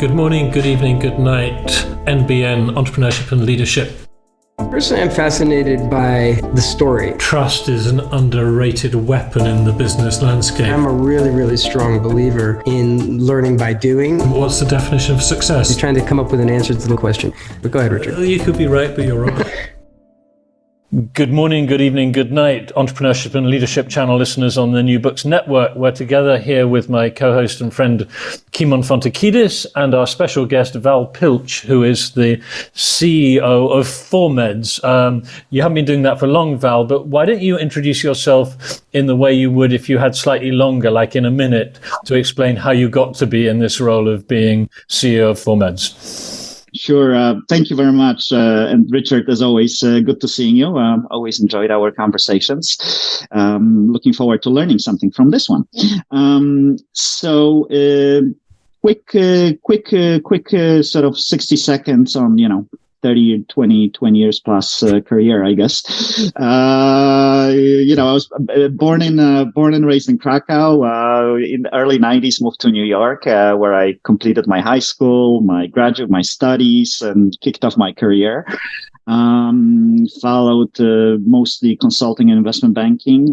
Good morning, good evening, good night, NBN, Entrepreneurship and Leadership. Personally, I'm fascinated by the story. Trust is an underrated weapon in the business landscape. I'm a really, really strong believer in learning by doing. What's the definition of success? You're trying to come up with an answer to the question. But go ahead, Richard. You could be right, but you're wrong. Good morning, good evening, good night, Entrepreneurship and Leadership channel listeners on the New Books Network. We're together here with my co-host and friend Kimon and our special guest Val Pilch, who is the CEO of ForMeds. You haven't been doing that for long, Val, but why don't you introduce yourself in the way you would if you had slightly longer, like in a minute, to explain how you got to be in this role of being CEO of ForMeds? Sure. Thank you very much. And Richard, as always, good to seeing you. Always enjoyed our conversations. Looking forward to learning something from this one. Quick sort of 60 seconds on, 20 years plus career, I guess. I was born and raised in Krakow. In the early 90s, moved to New York, where I completed my high school, my studies, and kicked off my career. Followed mostly consulting and investment banking.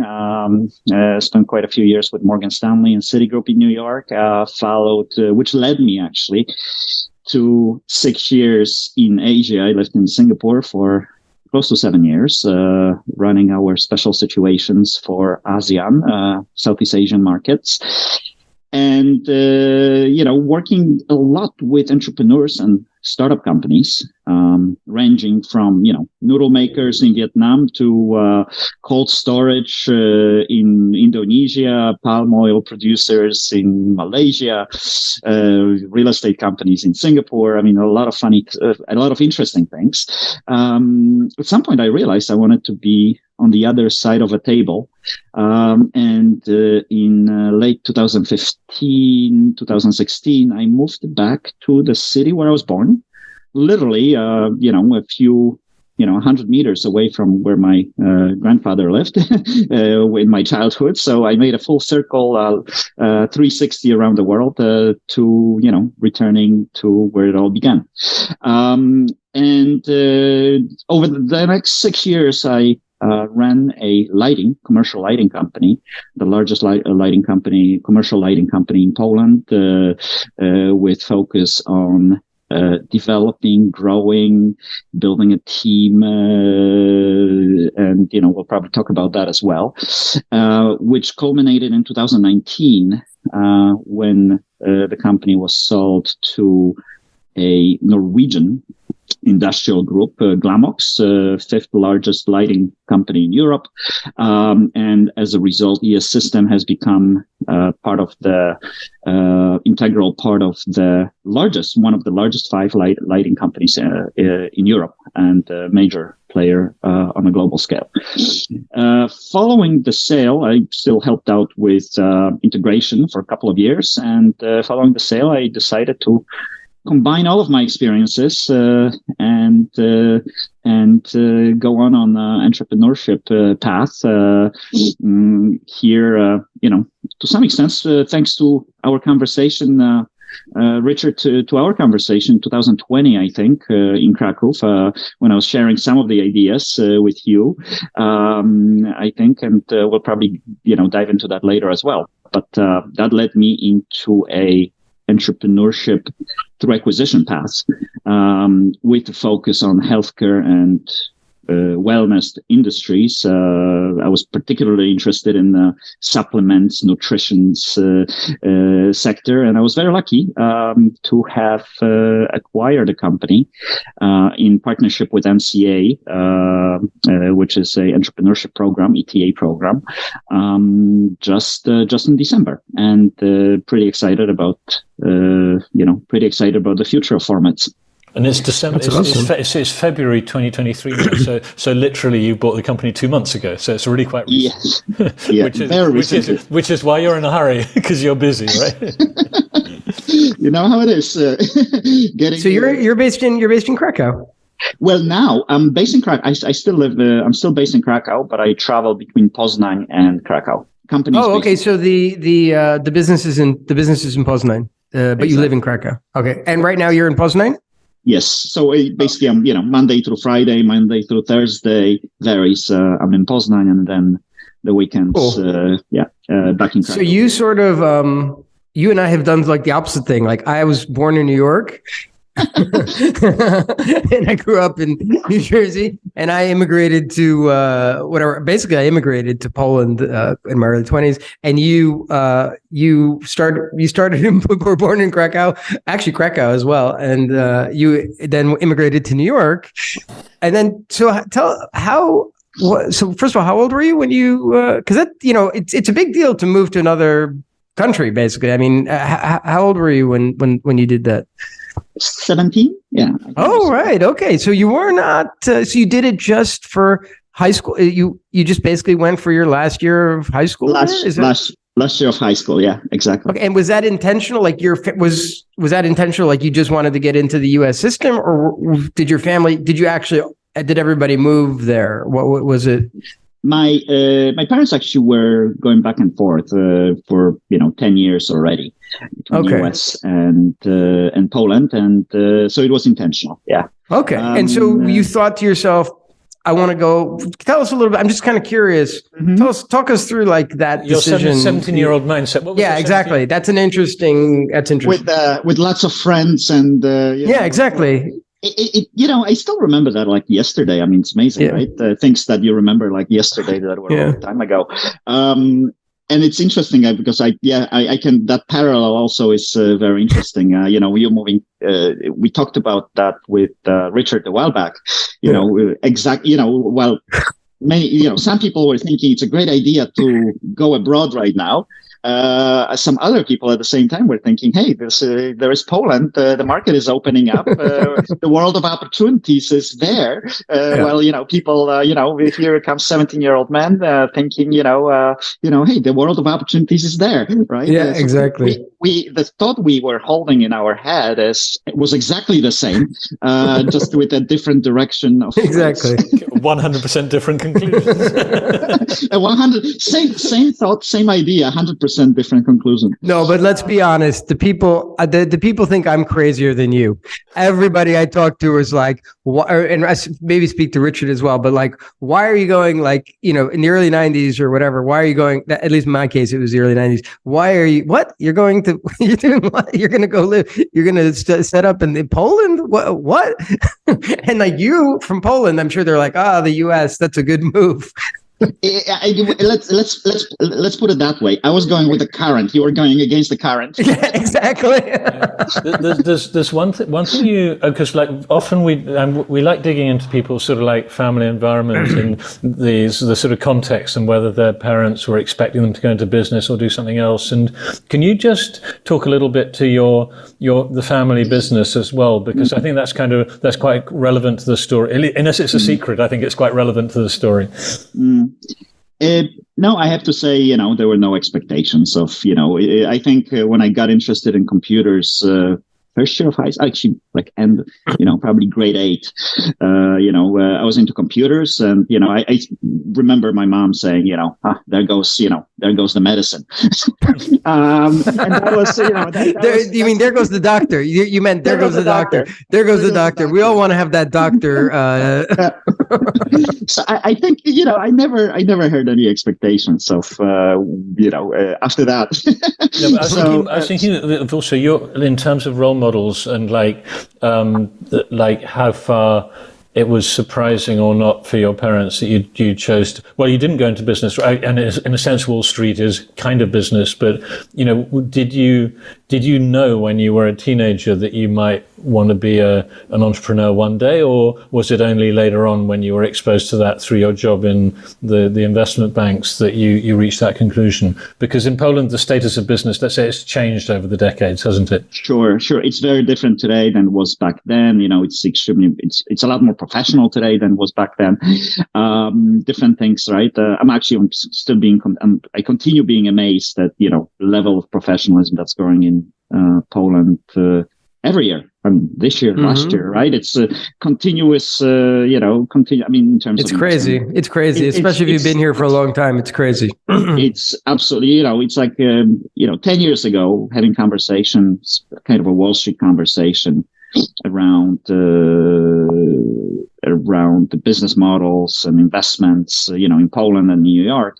Spent quite a few years with Morgan Stanley and Citigroup in New York. Which led me actually to 6 years in Asia. I lived in Singapore for close to 7 years, running our special situations for ASEAN, Southeast Asian markets. And, working a lot with entrepreneurs and startup companies, ranging from, noodle makers in Vietnam to cold storage in Indonesia, palm oil producers in Malaysia, real estate companies in Singapore. I mean, a lot of interesting things. At some point, I realized I wanted to be on the other side of a table. In late 2015, 2016, I moved back to the city where I was born, literally, a few, 100 meters away from where my grandfather lived in my childhood. So I made a full circle, 360 around the world to, returning to where it all began. Over the next 6 years, I ran a commercial lighting company, the largest commercial lighting company in Poland, with focus on developing, growing, building a team, and we'll probably talk about that as well, which culminated in 2019 when the company was sold to a Norwegian industrial group, Glamox, fifth largest lighting company in Europe. And as a result, ES System has become integral part of one of the largest five lighting companies in Europe, and a major player on a global scale. Following the sale, I still helped out with integration for a couple of years. And following the sale, I decided to combine all of my experiences and go on entrepreneurship path here. To some extent, thanks to our conversation, Richard, to our conversation in 2020, I think, in Krakow, when I was sharing some of the ideas with you, I think, and we'll probably dive into that later as well. But that led me into a entrepreneurship through acquisition paths, with the focus on healthcare and wellness industries. I was particularly interested in the supplements, nutrition sector, and I was very lucky to have acquired a company in partnership with NCA, which is a entrepreneurship program, ETA program, just in December, and pretty excited about the future of ForMeds. And it's December. It's February 2023 now. So literally, you bought the company 2 months ago. So it's really quite recent. Yes. Yeah, which is why you're in a hurry, because you're busy, right? You know how it is. So you're based in Krakow. Well, now I'm based in Krakow. I still live. I'm still based in Krakow, but I travel between Poznań and Krakow. Okay. So the business is in Poznań. but you live in Krakow. Okay. And right now you're in Poznan? Yes. So basically, I'm Monday through Friday, Monday through Thursday varies. I'm in Poznan, and then the weekends, cool. back in Krakow. So you sort of, you and I have done like the opposite thing. Like I was born in New York. And I grew up in New Jersey, and I immigrated to Basically, I immigrated to Poland in my early 20s. And you were born in Krakow, actually Krakow as well, and you then immigrated to New York. And then, so first of all, how old were you when you? Because it's a big deal to move to another country. Basically, I mean, how old were you when you did that? 17. Yeah. Oh, right. Okay. So you were not. So you did it just for high school. You just basically went for your last year of high school. Last year of high school. Yeah, exactly. Okay. And was that intentional? Like was that intentional? Like you just wanted to get into the U.S. system, or did your family? Did everybody move there? What was it? My parents actually were going back and forth for 10 years already between the US and Poland, and so it was intentional. Yeah. Okay. And so you thought to yourself, I want to go. Tell us a little bit. I'm just kind of curious. Mm-hmm. Talk us through like that decision. Your 17-year-old mindset. What was exactly. That's interesting. With lots of friends and exactly. I still remember that like yesterday. I mean, it's amazing, right? Things that you remember like yesterday that were a long time ago. And it's interesting because I can, that parallel also is very interesting. You're moving, we talked about that with Richard a while back, some people were thinking it's a great idea to go abroad right now. Some other people at the same time were thinking, hey, there is Poland. The market is opening up. The world of opportunities is there. People, here comes 17-year-old man thinking, hey, the world of opportunities is there, right? Yeah, exactly. The thought we were holding in our head was exactly the same, just with a different direction of exactly 100% different conclusions. 100 same thought, same idea, 100% different conclusion. No, but let's be honest. The people think I'm crazier than you. Everybody I talk to is like, and I maybe speak to Richard as well. But like, why are you going like in the early 90s or whatever? Why are you going? At least in my case, it was the early 90s. Why are you? What you're going to? You're doing what? You're going to go live? You're going to set up in Poland? What? And like you from Poland, I'm sure they're like, the U.S. That's a good move. Let's put it that way. I was going with the current. You were going against the current. Yeah, exactly. There's one thing you, because like often we like digging into people's sort of like family environment and the sort of context and whether their parents were expecting them to go into business or do something else. And can you just talk a little bit to the family business as well? Because I think that's quite relevant to the story. Unless it's a secret, I think it's quite relevant to the story. No, I have to say, there were no expectations of, I think when I got interested in computers, first year of high school, actually, probably grade 8, I was into computers, and, I remember my mom saying, there goes the medicine. And that was, you mean, there goes the doctor. You meant there goes the doctor. There goes the doctor. We all want to have that doctor. So I think, I never heard any expectations of, after that. No, I was thinking that also in terms of role models and like how far it was surprising or not for your parents that you chose to, you didn't go into business, right? And in a sense, Wall Street is kind of business, but did you know when you were a teenager that you might want to be an entrepreneur one day, or was it only later on when you were exposed to that through your job in the investment banks that you reached that conclusion? Because in Poland, the status of business, let's say, it's changed over the decades, hasn't it? Sure. It's very different today than it was back then. It's a lot more professional today than it was back then. Different things, right? I'm still I continue being amazed at, the level of professionalism that's growing in Poland every year. this year, last year, right? It's a continuous, I mean, in terms it's of crazy. It's crazy, especially if you've been here for a long time. It's crazy. It's absolutely, it's like, 10 years ago, having conversations, kind of a Wall Street conversation around the business models and investments, in Poland and New York.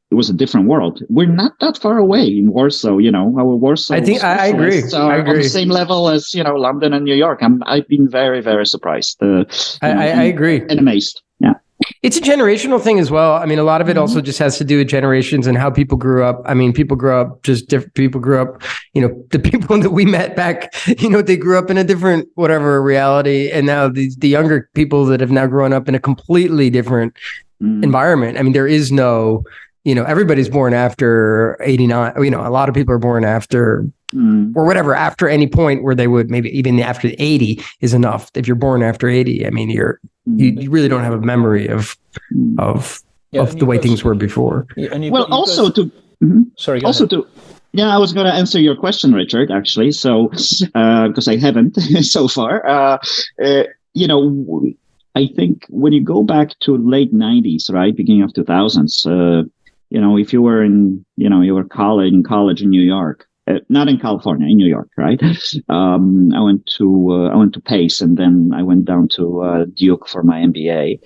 It was a different world. We're not that far away in Warsaw, our Warsaw. I think I agree. Are on the same level as, London and New York. I've been very, very surprised. I agree. And amazed. Yeah. It's a generational thing as well. I mean, a lot of it also just has to do with generations and how people grew up. I mean, people grew up just different. People grew up, the people that we met back, they grew up in a different whatever reality. And now the younger people that have now grown up in a completely different environment. I mean, there is no, everybody's born after 89. A lot of people are born after or whatever, after any point where they would, maybe even after 80 is enough. If you're born after 80, I mean, you really don't have a memory of the way things were before. Sorry, I was going to answer your question, Richard, actually. So, because I haven't so far, I think when you go back to late 90s, right, beginning of 2000s, if you were in, you were in college in New York, not in California, in New York, right? I went to Pace, and then I went down to Duke for my MBA.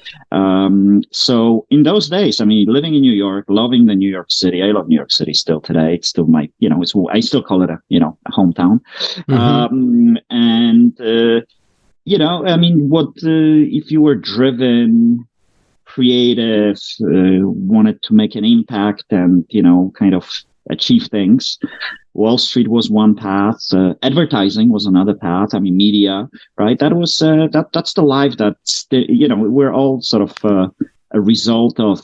So in those days, I mean, living in New York, loving the New York City. I love New York City still today. It's still my, I still call it a hometown. I mean, if you were driven, creative, wanted to make an impact and, kind of achieve things, Wall Street was one path. Advertising was another path. I mean, media, right? That was, that's the life that's, we're all sort of a result of,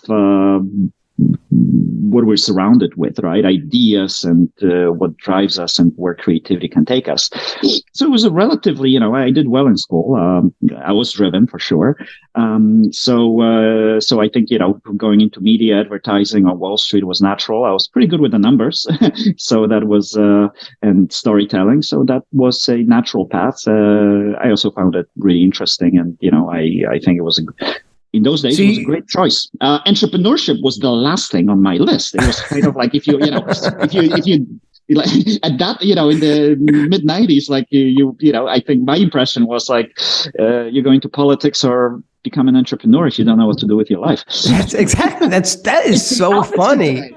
what we're surrounded with, right? Ideas and what drives us and where creativity can take us. So it was a relatively, I did well in school. I was driven for sure. So I think, going into media, advertising on Wall Street was natural. I was pretty good with the numbers. So that was, and storytelling. So that was a natural path. I also found it really interesting. And, I think it was in those days, it was a great choice. Entrepreneurship was the last thing on my list. It was kind of like if you like at that, in the mid 90s, like I think my impression was like, you're going to politics or become an entrepreneur if you don't know what to do with your life. That's exactly. That is so funny.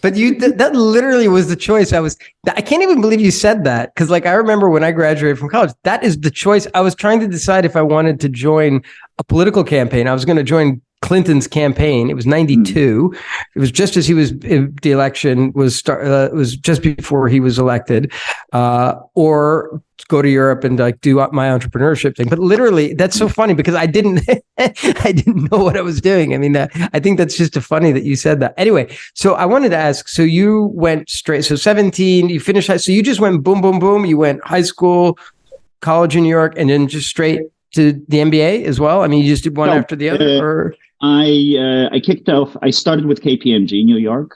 But that literally was the choice. I can't even believe you said that. Cause like, I remember when I graduated from college, that is the choice. I was trying to decide if I wanted to join a political campaign. I was going to join Clinton's campaign. It was 92. It was just as the election was was just before he was elected, or go to Europe and like do my entrepreneurship thing. But literally, that's so funny because I didn't know what I was doing. I mean, I think that's just funny that you said that. Anyway, so I wanted to ask, so you went straight, so 17, you finished high, so you just went boom, boom, boom. You went high school, college in New York, and then just straight to the MBA as well? I mean, you just did one after the other, or? I kicked off. I started with KPMG New York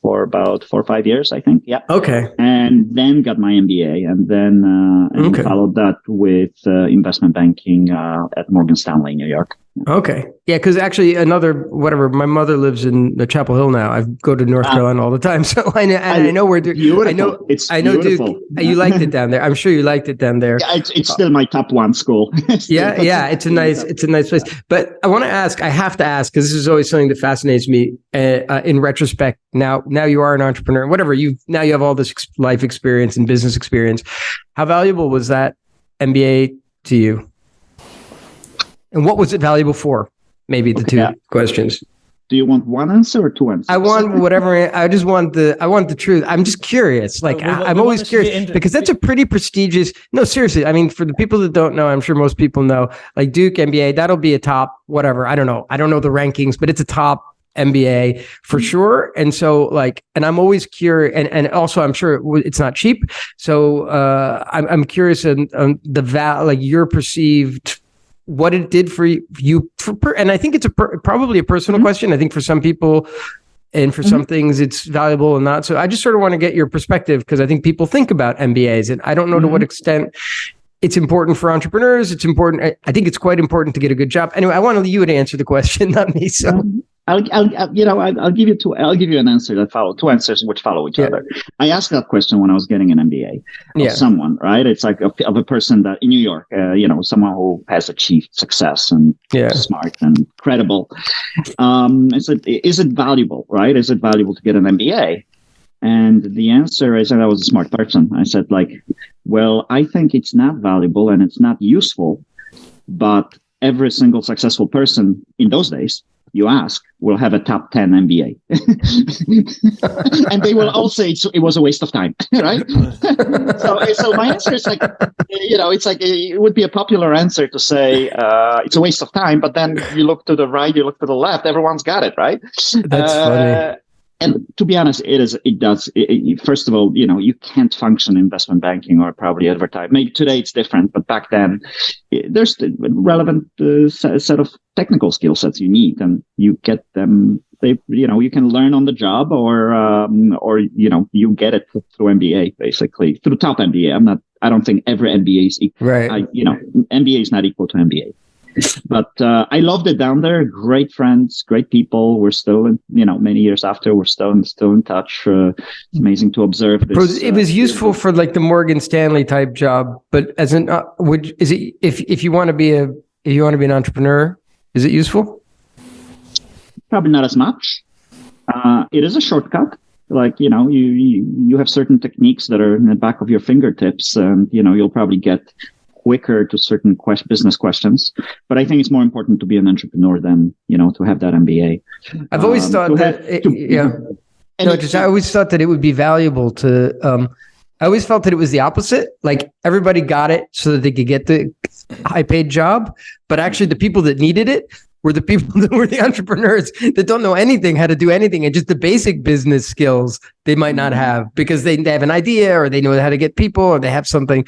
for about 4 or 5 years, I think. Yeah. Okay. And then got my MBA, and then followed that with investment banking at Morgan Stanley, New York. Okay. Yeah, because actually my mother lives in the Chapel Hill now. I go to North Carolina all the time. So I know where Beautiful. I know Duke. You liked it down there. I'm sure you liked it down there. Yeah, it's still my top one school. It's a nice place. But I want to ask, I have to ask, because this is always something that fascinates me in retrospect. Now you are an entrepreneur, whatever, now you have all this life experience and business experience. How valuable was that MBA to you? And what was it valuable for? Maybe the two questions. Do you want one answer or two answers? I want whatever. I want the truth. I'm just curious. Like I'm always curious because that's a pretty prestigious. No, seriously. I mean, for the people that don't know, I'm sure most people know. Like Duke MBA, that'll be a top whatever. I don't know the rankings, but it's a top MBA for sure. And so and I'm always curious, and also I'm sure it's not cheap. So I'm curious on the your perceived. What it did for you, and I think it's probably a personal question. I think for some people, And for some things, it's valuable and not. So I just sort of want to get your perspective, because I think people think about MBAs, and I don't know to what extent it's important for entrepreneurs. It's important. I think it's quite important to get a good job. Anyway, I want you to answer the question, not me. So I'll give you an answer two answers which follow each other. I asked that question when I was getting an MBA of someone, right? It's like of a person that in New York, someone who has achieved success and smart and credible. I said, is it valuable, right? Is it valuable to get an MBA? And the answer, I said, I was a smart person. I said, well, I think it's not valuable and it's not useful, but every single successful person in those days, you ask, will have a top 10 MBA. And they will all say it was a waste of time, right? So my answer is it would be a popular answer to say it's a waste of time, but then you look to the right, you look to the left, everyone's got it, right? That's funny. And to be honest, first of all, you can't function in investment banking or probably advertising. Maybe today it's different, but back then there's the relevant set of technical skill sets you need, and you get them. You can learn on the job, or you get it through MBA, basically through top MBA. I don't think every MBA is equal. Right. MBA is not equal to MBA. But I loved it down there. Great friends, great people. We're still, many years after, we're still in touch. It's amazing to observe this. It was useful for the Morgan Stanley type job, but as an if you want to be an entrepreneur, is it useful? Probably not as much. It is a shortcut. You have certain techniques that are in the back of your fingertips, and you'll probably get quicker to certain business questions. But I think it's more important to be an entrepreneur than, to have that MBA. I've always thought I always thought that it would be valuable to, I always felt that it was the opposite. Like everybody got it so that they could get the high paid job. But actually the people that needed it were the people that were the entrepreneurs that don't know anything, how to do anything. And just the basic business skills they might not have, because they have an idea, or they know how to get people, or they have something.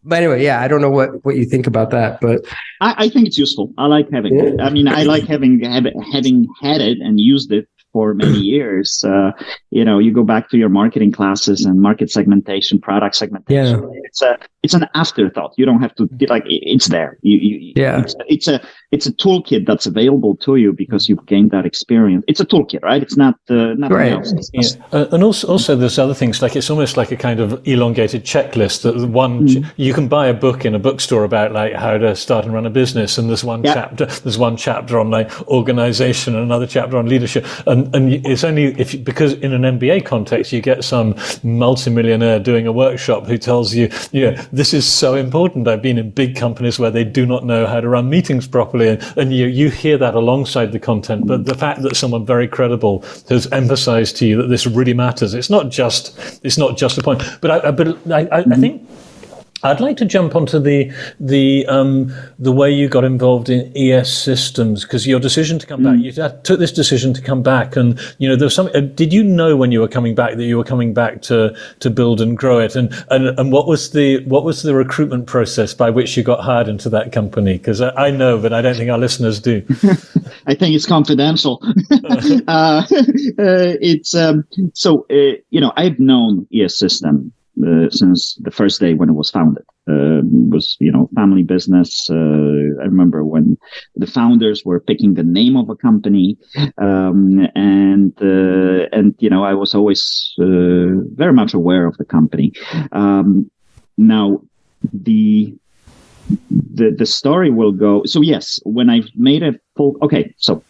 But anyway, I don't know what you think about that, but I think it's useful. I like having it. I mean, I like having had it and used it for many years. You go back to your marketing classes and market segmentation, product segmentation. It's an afterthought. You don't have to it's there. It's a toolkit that's available to you because you've gained that experience. It's a toolkit, right? It's not nothing else. And also there's other things, it's almost like a kind of elongated checklist that you can buy a book in a bookstore about how to start and run a business, and there's one chapter on organization and another chapter on leadership, and it's only because in an MBA context you get some multimillionaire doing a workshop who tells you, this is so important. I've been in big companies where they do not know how to run meetings properly, and you hear that alongside the content. But the fact that someone very credible has emphasized to you that this really matters, it's not just a point. But I think I'd like to jump onto the way you got involved in ES systems, because your decision to come back, you took this decision to come back, and there was something. Did you know when you were coming back that you were coming back to build and grow it, and what was the recruitment process by which you got hired into that company? Because I know, but I don't think our listeners do. I think it's confidential. I've known ES System since the first day when it was founded. Was family business. I remember when the founders were picking the name of a company, and I was always very much aware of the company. Now the story will go. So yes, when I've made a full. Okay, so.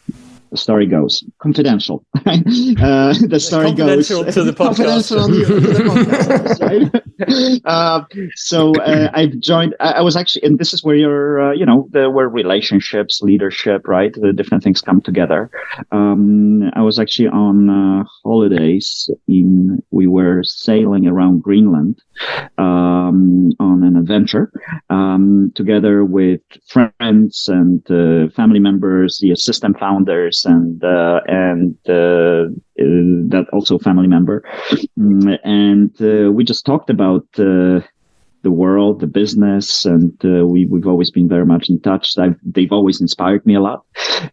The story goes confidential. The story goes to the podcast. Right? I've joined. I was actually, and this is where there were relationships, leadership, right? The different things come together. I was actually on holidays. We were sailing around Greenland on an adventure together with friends and family members, the assistant founders. And that also family member, and we just talked about the world, the business, and we've always been very much in touch. They've always inspired me a lot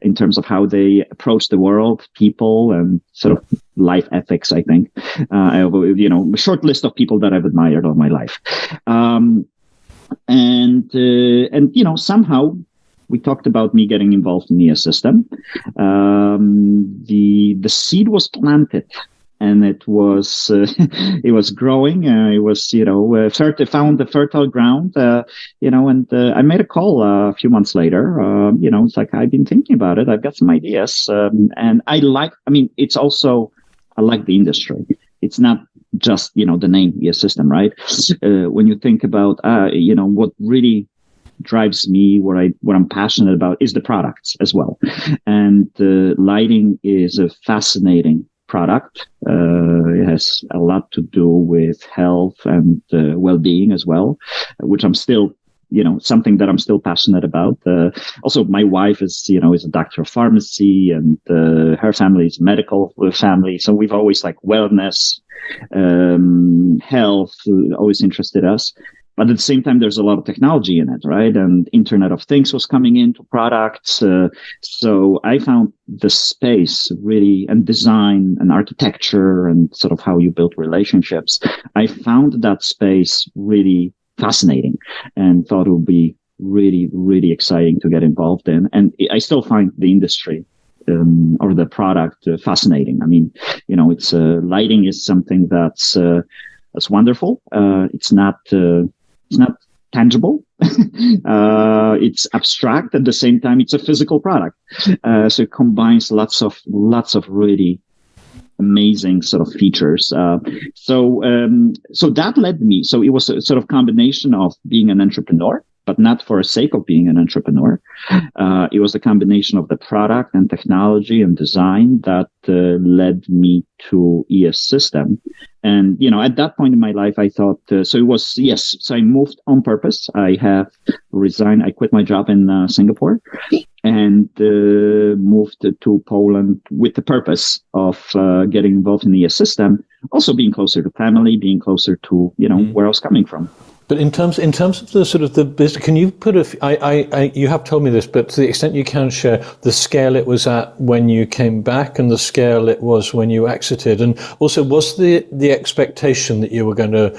in terms of how they approach the world, people, and sort of life ethics. I think I have a short list of people that I've admired all my life, and somehow we talked about me getting involved in the system. The seed was planted. And it was growing. It was found the fertile ground. And I made a call a few months later. It's like I've been thinking about it. I've got some ideas, and I like the industry. It's not just the name, the system, right? When you think about what really drives me, what I'm passionate about is the products as well, and lighting is a fascinating product. It has a lot to do with health and well-being as well, which I'm still, something that I'm still passionate about. Also, my wife is a doctor of pharmacy, and her family is a medical family. So we've always wellness, health, always interested us. But at the same time, there's a lot of technology in it, right? And Internet of Things was coming into products. So I found the space really, and design and architecture and sort of how you build relationships. I found that space really fascinating and thought it would be really, really exciting to get involved in. And I still find the industry or the product fascinating. I mean, it's lighting is something that's wonderful. It's not tangible. It's abstract. At the same time, it's a physical product. So it combines lots of really amazing sort of features. So that led me. So it was a sort of combination of being an entrepreneur, but not for the sake of being an entrepreneur. It was a combination of the product and technology and design that led me to ES System. And, at that point in my life, I thought, so I moved on purpose. I have resigned. I quit my job in Singapore and moved to Poland with the purpose of getting involved in the ES System, also being closer to family, being closer to, where I was coming from. But in terms of the sort of the business, can you put you have told me this, but to the extent you can share the scale it was at when you came back and the scale it was when you exited, and also was the expectation that you were going to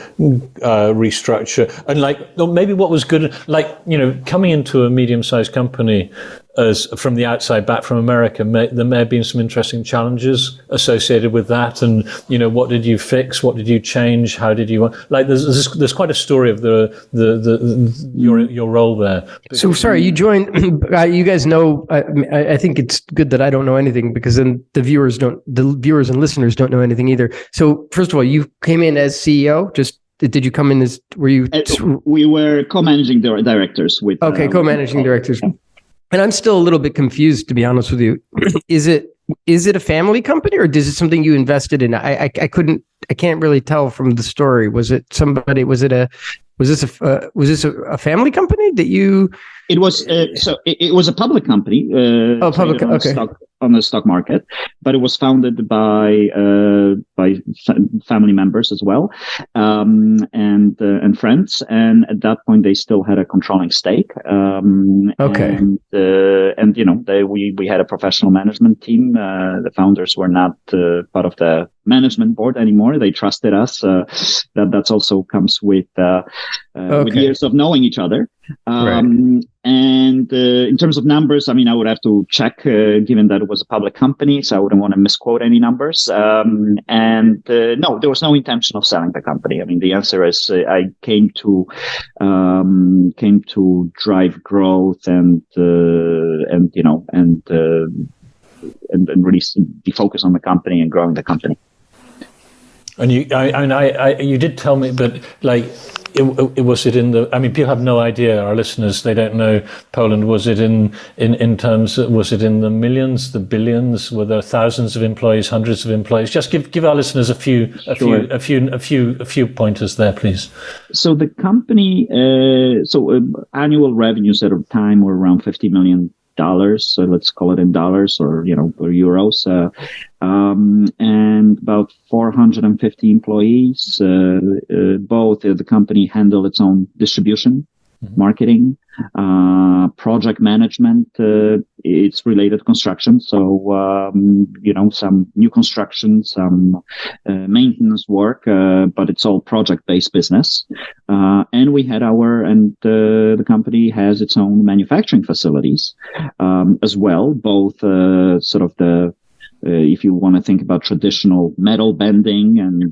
restructure, and maybe what was good, coming into a medium-sized company as from the outside back from America, there may have been some interesting challenges associated with that. And, what did you fix? What did you change? How did you there's quite a story of your role there. So sorry, you joined, you guys know, I think it's good that I don't know anything, because then the viewers and listeners don't know anything either. So first of all, you came in as CEO, did you come in as, were you? We were co-managing directors with. Okay, co-managing directors. And I'm still a little bit confused, to be honest with you. Is it a family company, or is it something you invested in? I can't really tell from the story. Was this a family company that you? It was it was a public company. Public, okay. On the stock market, but it was founded by family members as well, and friends. And at that point, they still had a controlling stake. Okay. We had a professional management team. The founders were not part of the management board anymore. They trusted us. That's also comes with years of knowing each other. Right. And in terms of numbers, I would have to check, given that it was a public company, so I wouldn't want to misquote any numbers. No, there was no intention of selling the company. The answer is I came to drive growth and really be focused on the company and growing the company. And you did tell me, but was it in the? People have no idea. Our listeners, they don't know Poland. Was it in terms? Was it in the millions, the billions? Were there thousands of employees, hundreds of employees? Just give our listeners a few pointers there, please. So the company, annual revenues at the time were around $50 million. So let's call it in dollars or euros. and about 450 employees. Both the company handle its own distribution, marketing, project management. It's related to construction. So, some new construction, some maintenance work, but it's all project-based business. And the company has its own manufacturing facilities as well, both if you want to think about traditional metal bending and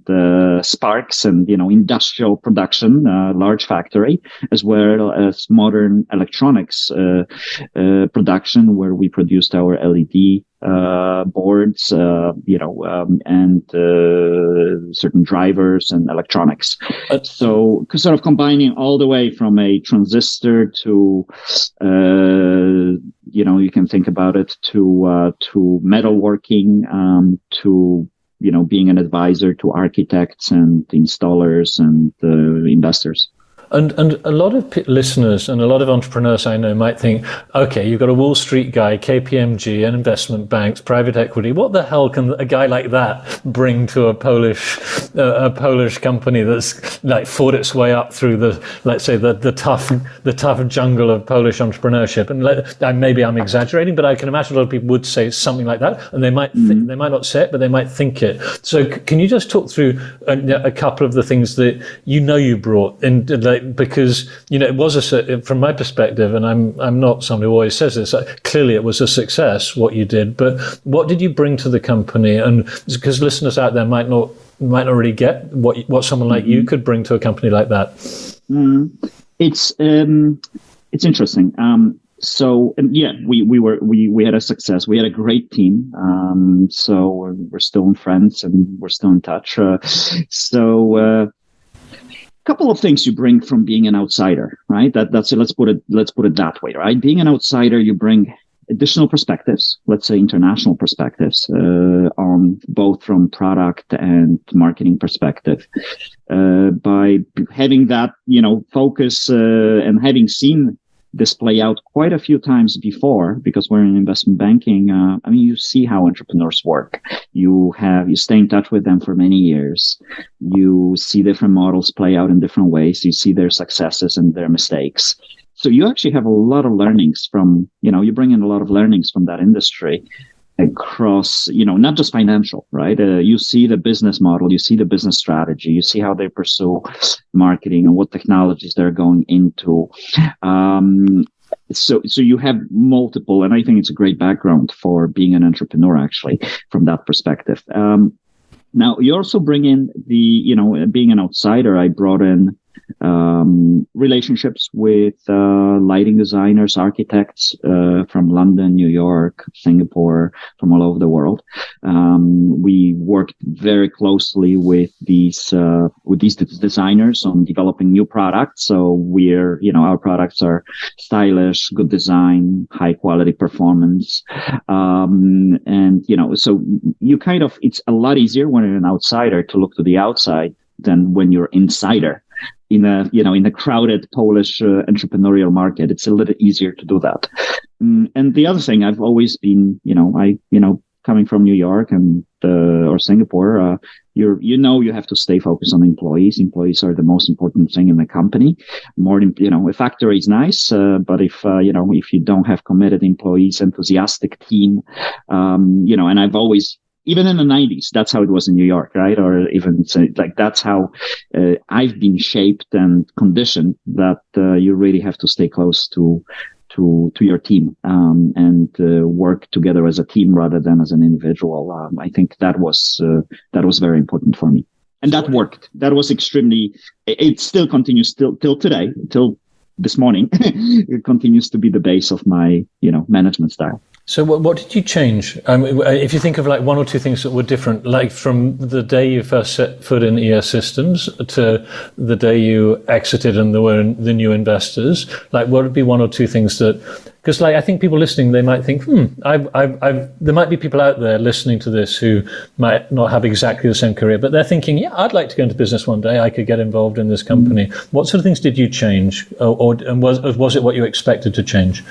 sparks and industrial production, large factory, as well as modern electronics production, where we produced our LED boards, and certain drivers and electronics. So sort of combining all the way from a transistor to, you can think about it to metalworking, to being an advisor to architects and installers and investors. And a lot of listeners and a lot of entrepreneurs I know might think, okay, you've got a Wall Street guy, KPMG, and investment banks, private equity. What the hell can a guy like that bring to a Polish company that's like fought its way up through the tough jungle of Polish entrepreneurship? And maybe I'm exaggerating, but I can imagine a lot of people would say something like that, and they might they might not say it, but they might think it. So can you just talk through a couple of the things that you brought in? Because it was from my perspective, and I'm not somebody who always says this. Clearly, it was a success what you did. But what did you bring to the company? And because listeners out there might not really get what someone like you could bring to a company like that. It's interesting. We had a success. We had a great team. So we're still friends and we're still in touch. Couple of things you bring from being an outsider, right? That's it. Let's put it that way, right? Being an outsider, you bring additional perspectives, let's say international perspectives, on both from product and marketing perspective. By having that, focus, and having seen this play out quite a few times before, because we're in investment banking. You see how entrepreneurs work. You stay in touch with them for many years. You see different models play out in different ways. You see their successes and their mistakes. So you actually have a lot of learnings from, you bring in a lot of learnings from that industry across, not just financial, right? You see the business model, you see the business strategy, you see how they pursue marketing and what technologies they're going into. So you have multiple, and I think it's a great background for being an entrepreneur, actually, from that perspective. Now, you also bring in being an outsider, I brought in relationships with lighting designers, architects from London, New York, Singapore, from all over the world. We worked very closely with these designers on developing new products. So our products are stylish, good design, high quality performance, so it's a lot easier when you're an outsider to look to the outside than when you're insider. In a crowded Polish entrepreneurial market, it's a little easier to do that. And the other thing, I've always been, coming from New York and or Singapore, you have to stay focused on employees. Employees are the most important thing in the company. More than a factory is nice, but if you don't have committed employees, enthusiastic team, and I've always. Even in the 90s, that's how it was in New York, right? Or even that's how I've been shaped and conditioned that you really have to stay close to your team and work together as a team rather than as an individual. I think that was very important for me, and that worked. That was extremely. It still continues till today, till this morning. It continues to be the base of my management style. So what did you change? If you think of like one or two things that were different, like from the day you first set foot in ES Systems to the day you exited and there were the new investors, like what would be one or two things that, because I think people listening, they might think, there might be people out there listening to this who might not have exactly the same career, but they're thinking, yeah, I'd like to go into business one day. I could get involved in this company. What sort of things did you change, and was it what you expected to change?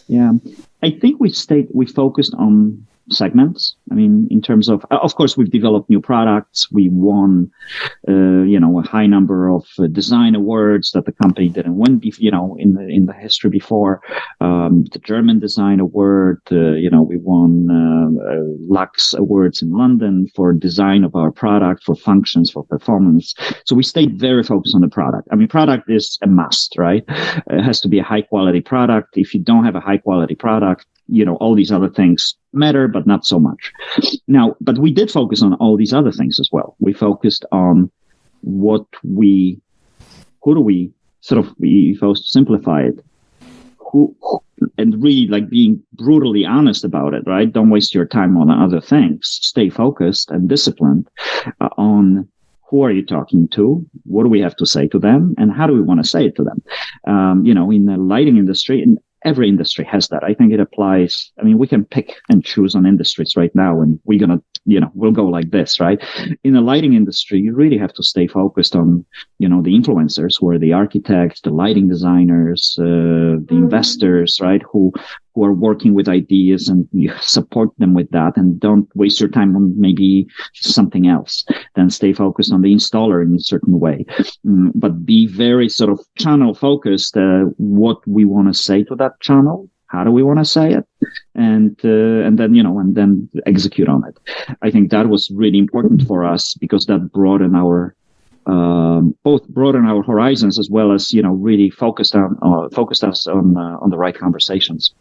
Yeah. I think we focused on segments. I mean, in terms of course, we've developed new products. We won, a high number of design awards that the company didn't win, in the history before. The German Design Award, we won Lux Awards in London for design of our product, for functions, for performance. So we stayed very focused on the product. I mean, product is a must, right? It has to be a high quality product. If you don't have a high quality product, all these other things matter, but not so much. Now, but we did focus on all these other things as well. We focused on we simplify it, and really like being brutally honest about it, right? Don't waste your time on other things. Stay focused and disciplined on who are you talking to? What do we have to say to them? And how do we want to say it to them? In the lighting industry, and every industry has that. I think it applies. I mean, we can pick and choose on industries right now, and we'll go like this, right? In the lighting industry, you really have to stay focused on, the influencers, who are the architects, the lighting designers, the investors, right? Who are working with ideas, and you support them with that, and don't waste your time on maybe something else. Then stay focused on the installer in a certain way, but be very sort of channel focused. What we want to say to that channel, how do we want to say it, and then execute on it. I think that was really important for us, because that broadened our horizons, as well as really focused us on the right conversations.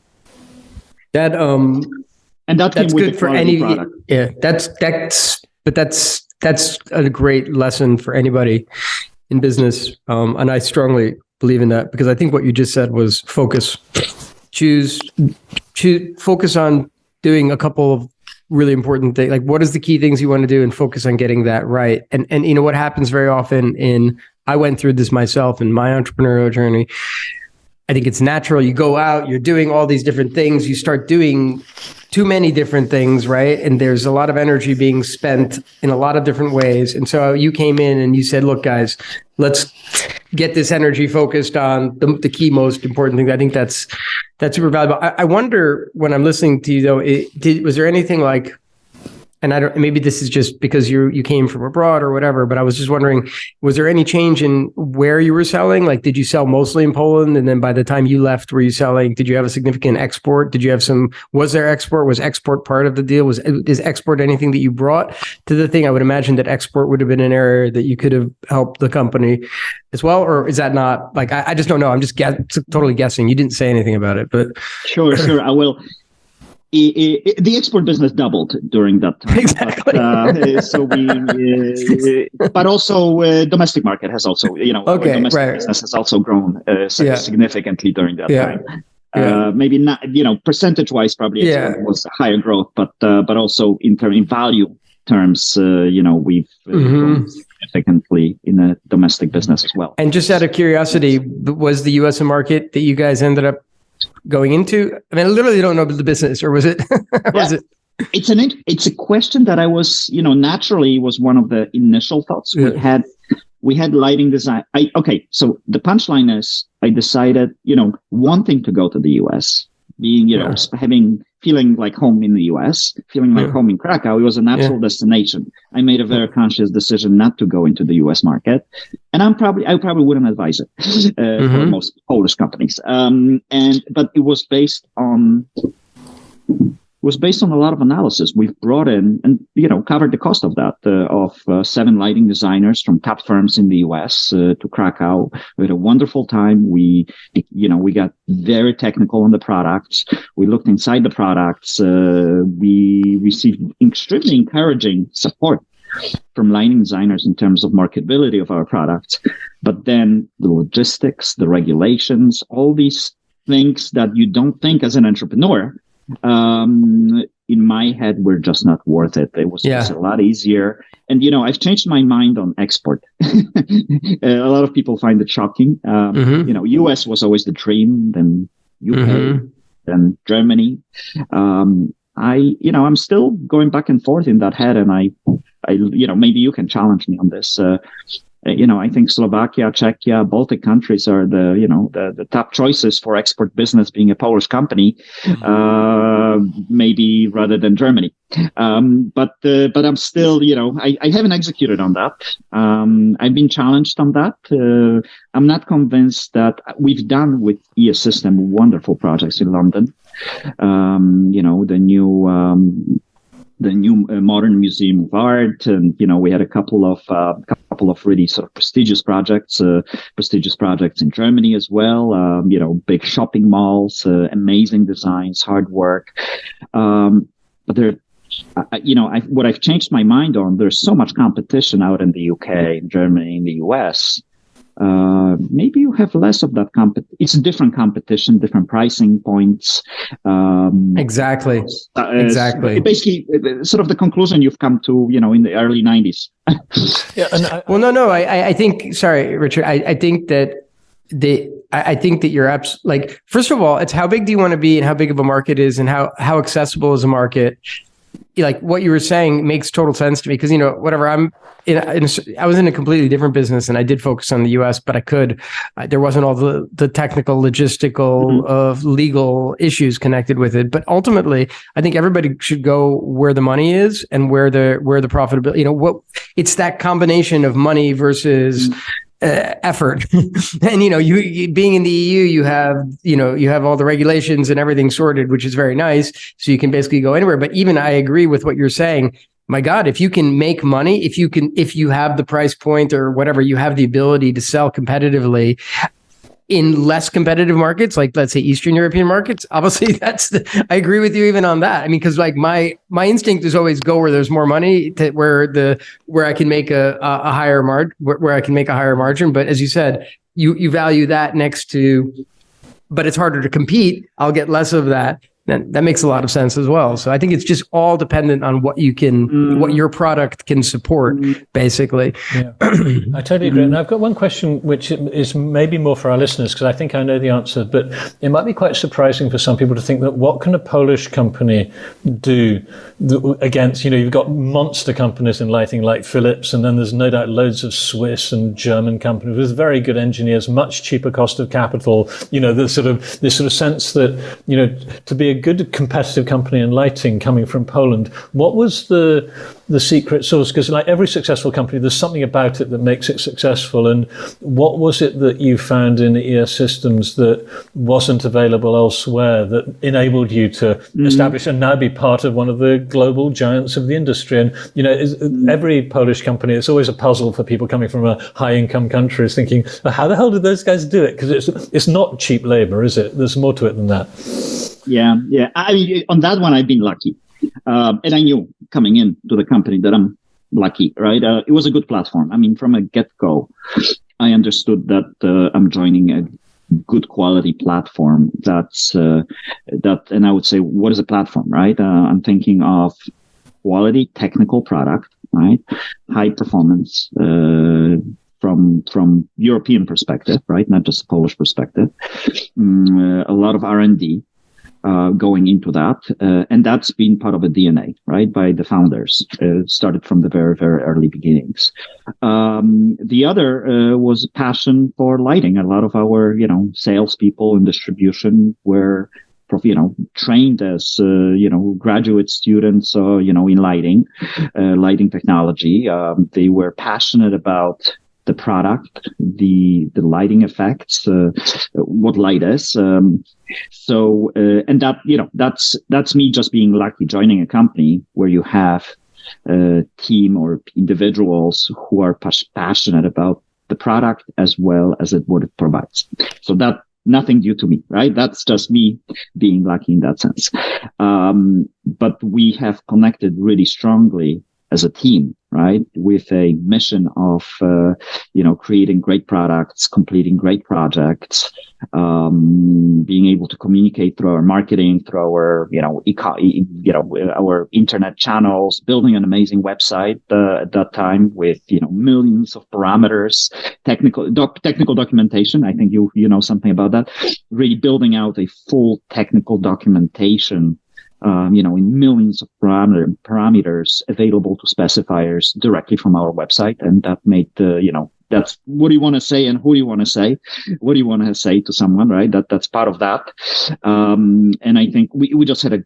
That and that that's came with good the for quality any product. Yeah, that's a great lesson for anybody in business, and I strongly believe in that, because I think what you just said was focus. Choose focus on doing a couple of really important things. Like, what is the key things you want to do, and focus on getting that right. And what happens very often I went through this myself in my entrepreneurial journey. I think it's natural. You go out, you're doing all these different things. You start doing too many different things, right? And there's a lot of energy being spent in a lot of different ways. And so you came in and you said, look, guys, let's get this energy focused on the key, most important thing. I think that's super valuable. I wonder, when I'm listening to you though, was there anything like, and maybe this is just because you came from abroad or whatever, but I was just wondering, was there any change in where you were selling? Like, did you sell mostly in Poland? And then by the time you left, did you have a significant export? Was there export? Was export part of the deal? Is export anything that you brought to the thing? I would imagine that export would have been an area that you could have helped the company as well, or is that not, like, I just don't know. I'm just totally guessing. You didn't say anything about it, but. Sure. I will. The export business doubled during that time. Exactly. But also domestic market has also, domestic business has also grown significantly during that time. Maybe not, percentage-wise, probably was higher growth, but also in value terms, we've grown significantly in the domestic business as well. And just out of curiosity, was the U.S. a market that you guys ended up going into? I mean, I literally don't know the business, or was it? It's a question that I was, naturally was one of the initial thoughts. We had lighting design. So the punchline is, I decided, wanting to go to the US, being, feeling like home in the US, feeling like home in Krakow. It was a natural destination. I made a very conscious decision not to go into the US market. And I probably wouldn't advise it for most Polish companies. But it was based on a lot of analysis. We've brought in and, covered the cost of that, of 7 lighting designers from top firms in the US to Krakow. We had a wonderful time. We got very technical on the products. We looked inside the products. We received extremely encouraging support from lighting designers in terms of marketability of our products. But then the logistics, the regulations, all these things that you don't think as an entrepreneur, in my head, were just not worth it. It was just a lot easier. And, I've changed my mind on export. A lot of people find it shocking. US was always the dream, then UK, then Germany. I'm still going back and forth in that head. And I maybe you can challenge me on this. I think Slovakia, Czechia, Baltic countries are the top choices for export business, being a Polish company, maybe rather than Germany. But I'm still, I haven't executed on that. I've been challenged on that. I'm not convinced that we've done with ES System wonderful projects in London. The new Modern Museum of Art, and we had a couple of really sort of prestigious projects in Germany as well. Big shopping malls, amazing designs, hard work. But there, what I've changed my mind on, there's so much competition out in the UK, in Germany, in the US. Maybe you have less of that it's a different competition, different pricing points. Exactly. Basically, sort of the conclusion you've come to, in the early 90s. Yeah. I think, sorry, Richard, I think that I think that you're first of all, it's how big do you want to be and how big of a market is and how accessible is a market. Like what you were saying makes total sense to me because, whatever, I was in a completely different business and I did focus on the US, but there wasn't all the technical, logistical, legal issues connected with it. But ultimately, I think everybody should go where the money is and where the profitability, it's that combination of money versus effort. And, you being in the EU, you have all the regulations and everything sorted, which is very nice. So you can basically go anywhere. But even I agree with what you're saying. My God, if you can make money, if you have the price point or whatever, you have the ability to sell competitively in less competitive markets, like let's say Eastern European markets, obviously I agree with you even on that. I mean, because like my instinct is always go where there's more money, where I can make a higher where I can make a higher margin. But as you said, you value that next to, but it's harder to compete. I'll get less of that. That makes a lot of sense as well. So I think it's just all dependent on what what your product can support, basically. Yeah, I totally agree. And I've got one question, which is maybe more for our listeners, because I think I know the answer, but it might be quite surprising for some people to think that what can a Polish company do against, you've got monster companies in lighting like Philips, and then there's no doubt loads of Swiss and German companies with very good engineers, much cheaper cost of capital, this sort of sense that, to be a good competitive company in lighting coming from Poland, what was the secret sauce? Because like every successful company, there's something about it that makes it successful. And what was it that you found in ES Systems that wasn't available elsewhere that enabled you to establish and now be part of one of the global giants of the industry? And, every Polish company, it's always a puzzle for people coming from a high income country is thinking, how the hell did those guys do it? Because it's not cheap labor, is it? There's more to it than that. Yeah. I mean, on that one, I've been lucky. And I knew coming into the company that I'm lucky, right? It was a good platform. I mean, from a get-go, I understood that I'm joining a good quality platform and I would say, what is a platform, right? I'm thinking of quality technical product, right? High performance, from European perspective, right? Not just a Polish perspective. A lot of R&D. Going into that. And that's been part of a DNA, right, by the founders. It started from the very, very early beginnings. The other was passion for lighting. A lot of our, salespeople and distribution were, trained as, graduate students, in lighting technology. They were passionate about the product, the lighting effects, what light is. And that, that's me just being lucky joining a company where you have a team or individuals who are passionate about the product as well as what it provides. So that nothing due to me, right? That's just me being lucky in that sense. But we have connected really strongly as a team, right? With a mission of, creating great products, completing great projects, being able to communicate through our marketing, through our, our internet channels, building an amazing website at that time with, millions of parameters, technical documentation. I think you know something about that. Really building out a full technical documentation. In millions of parameters available to specifiers directly from our website. And that made that's what do you want to say and who do you want to say? What do you want to say to someone, right? That's part of that. And I think we just had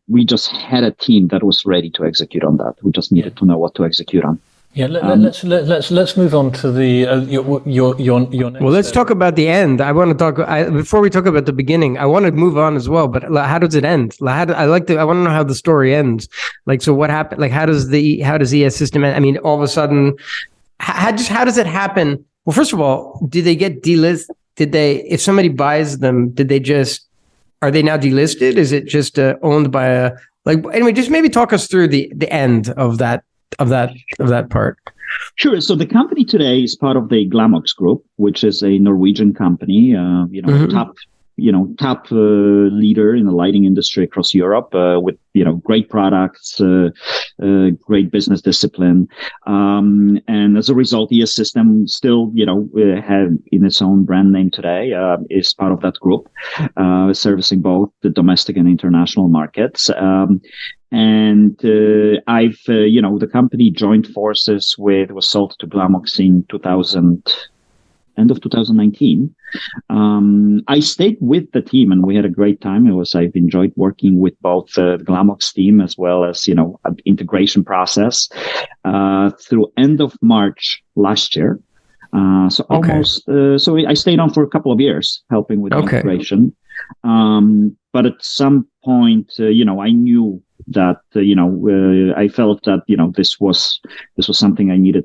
a team that was ready to execute on that. We just needed to know what to execute on. Yeah, let's move on to the your next. Well, let's talk about the end. I want to talk before we talk about the beginning. I want to move on as well, but how does it end? I want to know how the story ends. Like, so what happened? Like, how does ES system end? I mean, all of a sudden, how does it happen? Well, first of all, do they get delisted? If somebody buys them, are they now delisted? Is it just owned by anyway? Just maybe talk us through the end of that part. Sure. So the company today is part of the Glamox Group, which is a Norwegian company, top leader in the lighting industry across Europe, with, great products, great business discipline. And as a result, ES System still, have in its own brand name today, is part of that group, servicing both the domestic and international markets. And the company joined forces was sold to Glamox in end of 2019. I stayed with the team and we had a great time. I've enjoyed working with both the Glamox team as well as, integration process, through end of March last year. So I stayed on for a couple of years helping with the integration. But at some point, I knew that I felt that this was something I needed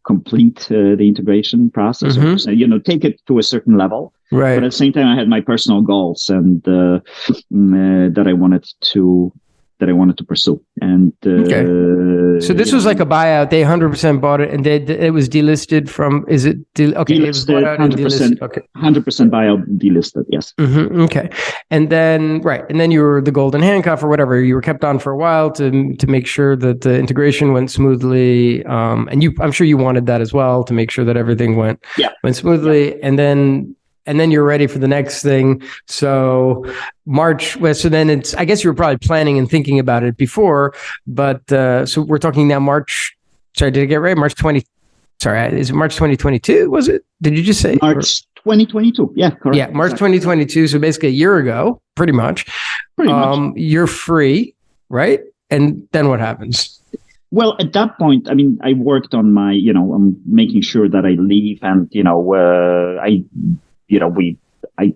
complete the integration process, take it to a certain level, right? But at the same time I had my personal goals and that I wanted to pursue. And so this was like a buyout. They 100% bought it, and it was delisted from. Is it delisted? It was bought out and delisted. Okay, 100% buyout, delisted. Yes. Mm-hmm, okay, and then you were the golden handcuff or whatever. You were kept on for a while to make sure that the integration went smoothly. And I'm sure you wanted that as well to make sure that everything went smoothly. Yeah. And then you're ready for the next thing. So March. So then I guess you were probably planning and thinking about it before, but so we're talking now March. Sorry, did I get it right? March 20. Sorry, is it March 2022? Was it? Did you just say March 2022? Yeah, correct. Yeah, March 2022. So basically a year ago, pretty much. You're free, right? And then what happens? Well, at that point, I worked on my, I'm making sure that I leave, and I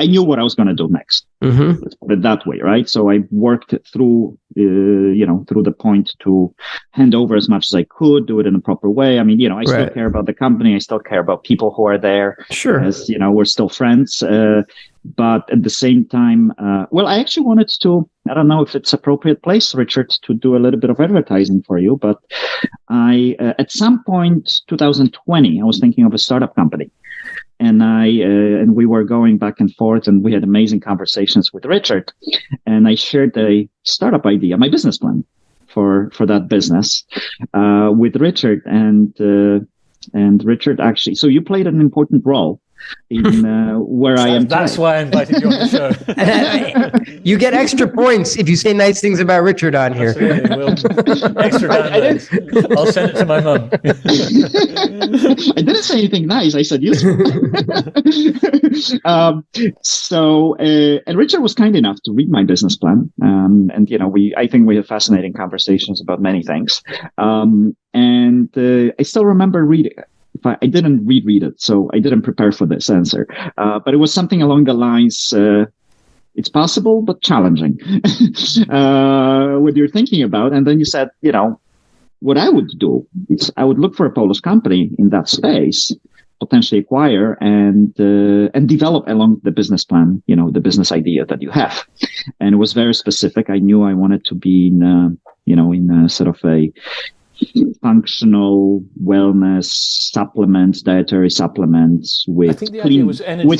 knew what I was going to do next. Mm-hmm. Let's put it that way, right? So I worked through the point to hand over as much as I could, do it in a proper way. I still care about the company. I still care about people who are there. Sure. As we're still friends. But at the same time, I actually wanted to, I don't know if it's appropriate place, Richard, to do a little bit of advertising for you, but at some point, 2020, I was thinking of a startup company. And we were going back and forth, and we had amazing conversations with Richard. And I shared a startup idea, my business plan for that business, with Richard. And Richard actually, so you played an important role in where I am. That's why I invited you on the show. You get extra points if you say nice things about Richard on here. Extra downloads. I'll send it to my mum. I didn't say anything nice. I said useful. And Richard was kind enough to read my business plan. I think we have fascinating conversations about many things. I still remember reading. I didn't reread it, so I didn't prepare for this answer. But it was something along the lines, it's possible, but challenging. What you're thinking about. And then you said, what I would do is I would look for a Polish company in that space, potentially acquire and develop along the business plan, the business idea that you have. And it was very specific. I knew I wanted to be in sort of a functional wellness supplements, dietary supplements with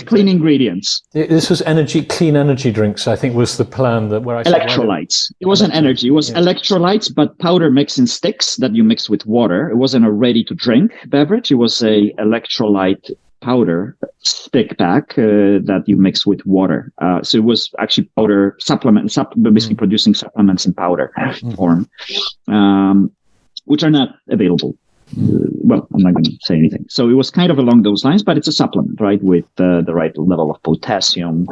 clean ingredients. This was clean energy drinks, I think was the plan where I said electrolytes. It wasn't energy. It was electrolytes, but powder mixed in sticks that you mix with water. It wasn't a ready to drink beverage. It was a electrolyte powder stick pack that you mix with water. So it was actually powder basically producing supplements in powder form. Which are not available well, I'm not going to say anything. So it was kind of along those lines, but it's a supplement, right, with the right level of potassium,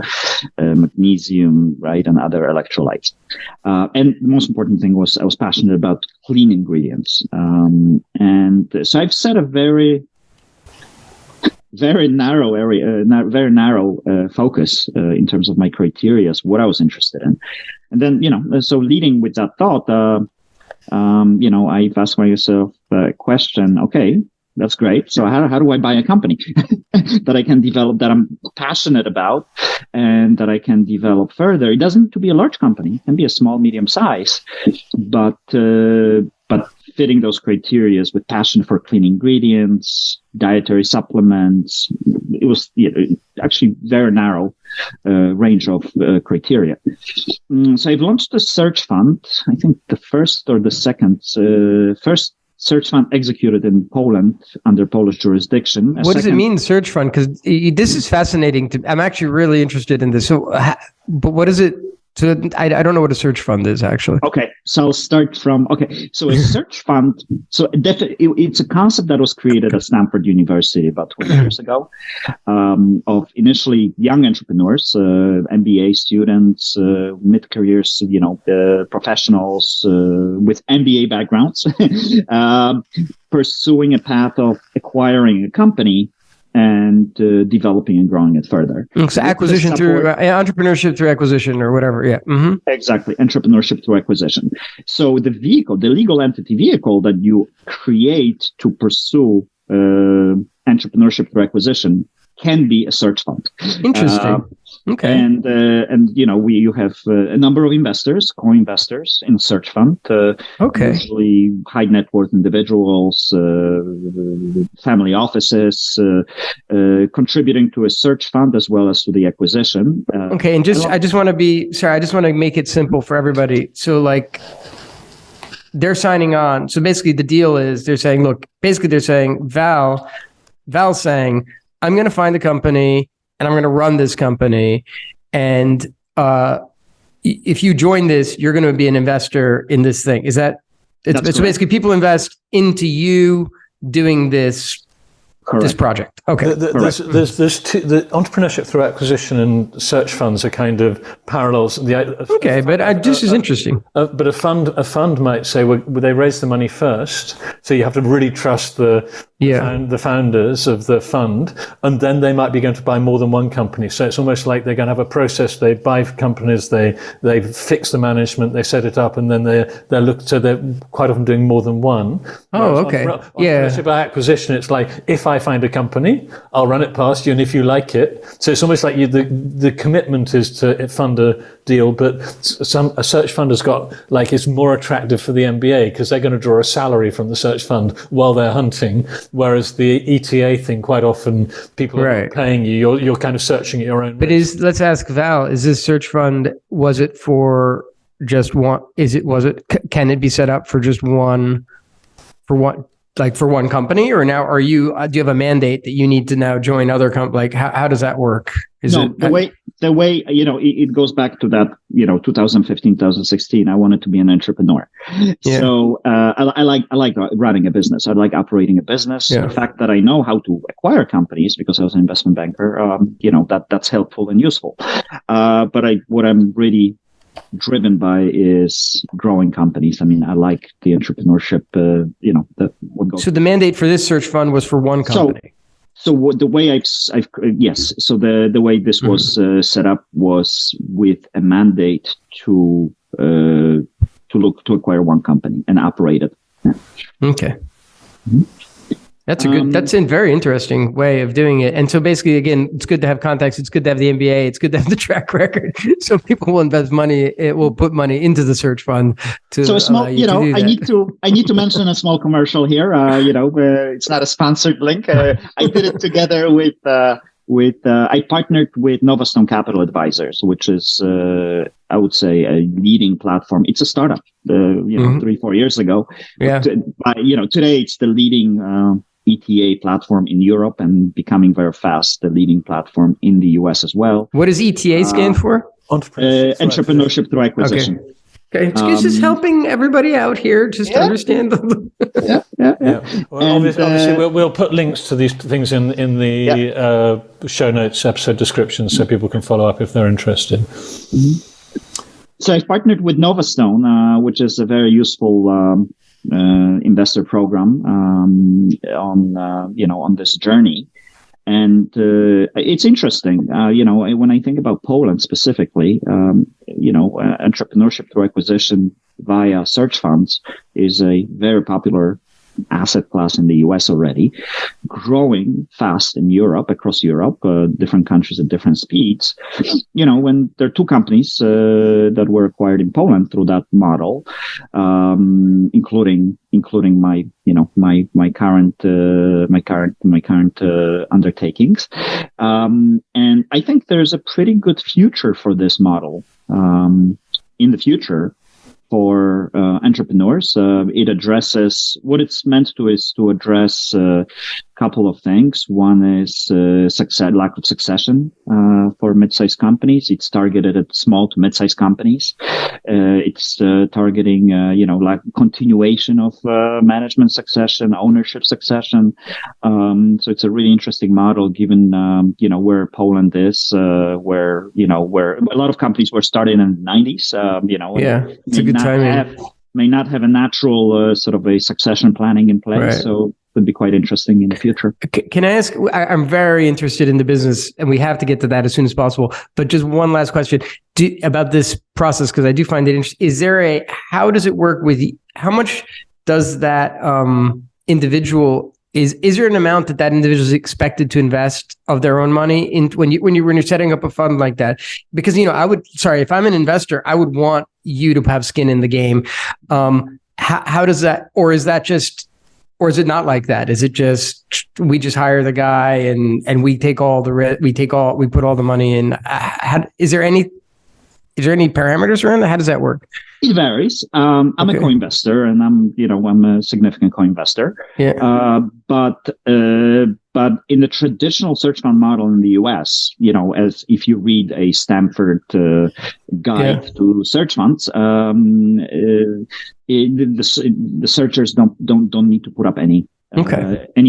magnesium, right, and other electrolytes. And the most important thing was I was passionate about clean ingredients. And so I've set a very narrow area, very narrow focus in terms of my criteria as what I was interested in. And then, so leading with that thought, I've asked myself a question, okay, that's great. So how do I buy a company that I can develop, that I'm passionate about, and that I can develop further? It doesn't need to be a large company. It can be a small, medium size, but fitting those criteria with passion for clean ingredients, dietary supplements. It was actually very narrow range of criteria. So I've launched a search fund. I think the first or the second first search fund executed in Poland under Polish jurisdiction. What does it mean, search fund? Because this is fascinating. I'm actually really interested in this. So, but what is it? So I don't know what a search fund is, actually. Okay, so I'll start from, so a search fund, so it's a concept that was created at Stanford University about 20 years ago, of initially young entrepreneurs, MBA students, mid-careers, professionals with MBA backgrounds, pursuing a path of acquiring a company and developing and growing it further. So acquisition through entrepreneurship through acquisition or whatever. Yeah. Mm-hmm. Exactly. Entrepreneurship through acquisition. So the legal entity vehicle that you create to pursue entrepreneurship through acquisition can be a search fund. Interesting. Okay. And you have a number of investors, co-investors in search fund. Usually high net worth individuals, family offices, contributing to a search fund as well as to the acquisition. Okay. And I just want to make it simple for everybody. So like, they're signing on. So basically the deal is they're saying, Val's saying, I'm going to find the company and I'm going to run this company. And if you join this, you're going to be an investor in this thing. Is that so basically people invest into you doing this project. Okay. There's the entrepreneurship through acquisition and search funds are kind of parallels. This is interesting. But a fund might say, well, they raise the money first, so you have to really trust the founders of the fund, and then they might be going to buy more than one company. So it's almost like they're going to have a process. They buy companies, they fix the management, they set it up, and then they're quite often doing more than one. Oh, okay. Entrepreneurship by acquisition, it's like, if I find a company, I'll run it past you, and if you like it. So it's almost like the commitment is to fund a deal, but a search fund has got, like, it's more attractive for the MBA because they're going to draw a salary from the search fund while they're hunting, whereas the ETA thing, quite often people are not paying you. You're kind of searching at your own risk. But let's ask Val, is this search fund, was it for just one? Can it be set up for just one, for one company, or now do you have a mandate that you need to now join other companies? Like how does that work? The way it goes back to that 2015, 2016. I wanted to be an entrepreneur, so I like running a business. I like operating a business. The fact that I know how to acquire companies because I was an investment banker, that's helpful and useful. But what I'm really driven by is growing companies. I mean, I like the entrepreneurship. So the mandate for this search fund was for one company. So the way So the way this was set up was with a mandate to acquire one company and operate it. Yeah. Okay. Mm-hmm. That's a very interesting way of doing it. And so basically, again, it's good to have contacts. It's good to have the MBA. It's good to have the track record. So people will invest money. It will put money into the search fund So a small, I need to mention a small commercial here. It's not a sponsored link. I did it together with I partnered with Novastone Capital Advisors, which is, I would say, a leading platform. It's a startup, 3-4 years ago. Yeah. Today it's the leading ETA platform in Europe and becoming very fast the leading platform in the US as well. What does ETA stand for? Entrepreneurship through acquisition. Okay. Okay, this is helping everybody out here just understand. Well, obviously, we'll put links to these things in the show notes, episode description, so people can follow up if they're interested. Mm-hmm. So I've partnered with Novastone, which is a very useful investor program on this journey. And it's interesting, when I think about Poland specifically, entrepreneurship through acquisition via search funds is a very popular asset class in the US already, growing fast in Europe, across Europe, different countries at different speeds. When there are two companies that were acquired in Poland through that model, including my current undertakings, and I think there's a pretty good future for this model in the future. For entrepreneurs, it addresses what it's meant to is to address a couple of things. One is lack of succession for mid-sized companies. It's targeted at small to mid-sized companies. It's targeting like continuation of management succession, ownership succession. So it's a really interesting model given where Poland is, where a lot of companies were started in the 90s. It's a good timing. May not have a natural sort of a succession planning in place. Right. So would be quite interesting in the future. Can I ask, I'm very interested in the business and we have to get to that as soon as possible, but just one last question about this process, because I do find it interesting. How does it work how much does that individual, is there an amount that individual is expected to invest of their own money in when you're setting up a fund like that? Because, if I'm an investor, I would want you to have skin in the game. How does that, or is it not like that? Is it just we just hire the guy and we take all the risk, we put all the money in? Is there any parameters around that? How does that work? It varies. I'm a co-investor, and I'm a significant co-investor. Yeah. But in the traditional search fund model in the US, as if you read a Stanford guide to search funds, the searchers don't need to put up any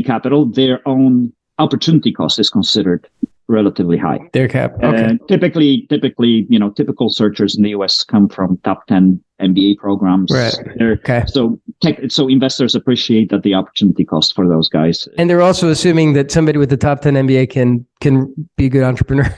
capital. Their own opportunity cost is considered relatively high. Their cap. Okay. Typically, typical searchers in the US come from top 10 MBA programs. Right. So investors appreciate that the opportunity cost for those guys. And they're also assuming that somebody with the top 10 MBA can be a good entrepreneur.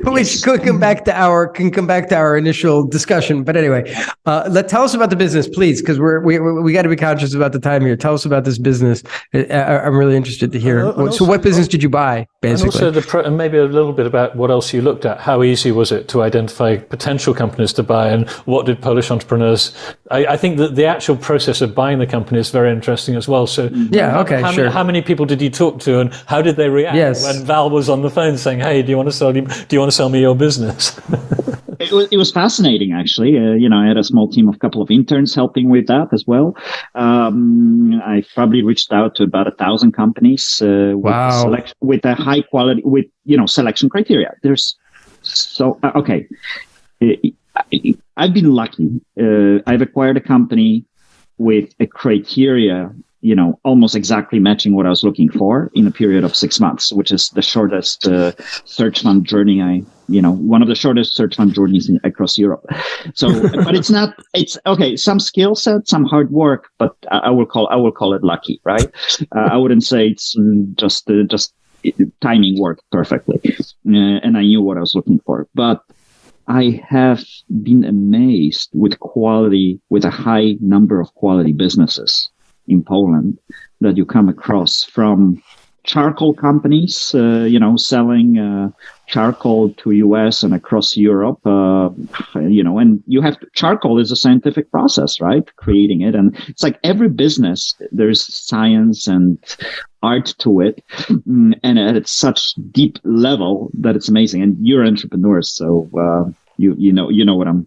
Which could come back to our initial discussion. But anyway, tell us about the business, please, because we got to be conscious about the time here. Tell us about this business. I'm really interested to hear. So, what business did you buy, basically? And also, and maybe a little bit about what else you looked at. How easy was it to identify potential companies to buy, and what did Polish entrepreneurs? I think that the actual process of buying the company is very interesting as well. So, how many people did you talk to, and how did they react when Val was on the phone saying, "Hey, do you want to sell me your business?" It was fascinating, actually. I had a small team of a couple of interns helping with that as well. I probably reached out to about 1,000 companies with a high quality, with selection criteria. I've been lucky. I've acquired a company with a criteria almost exactly matching what I was looking for in a period of 6 months, which is the shortest search fund journey one of the shortest search fund journeys across Europe. So, but it's okay. Some skill set, some hard work, but I will call it lucky, right? I wouldn't say it's just timing worked perfectly. And I knew what I was looking for, but I have been amazed with a high number of quality businesses in Poland that you come across, from charcoal companies, selling charcoal to US and across Europe, and charcoal is a scientific process, right? Creating it. And it's like every business, there's science and art to it. And at such deep level that it's amazing. And you're entrepreneurs, so, you know what I'm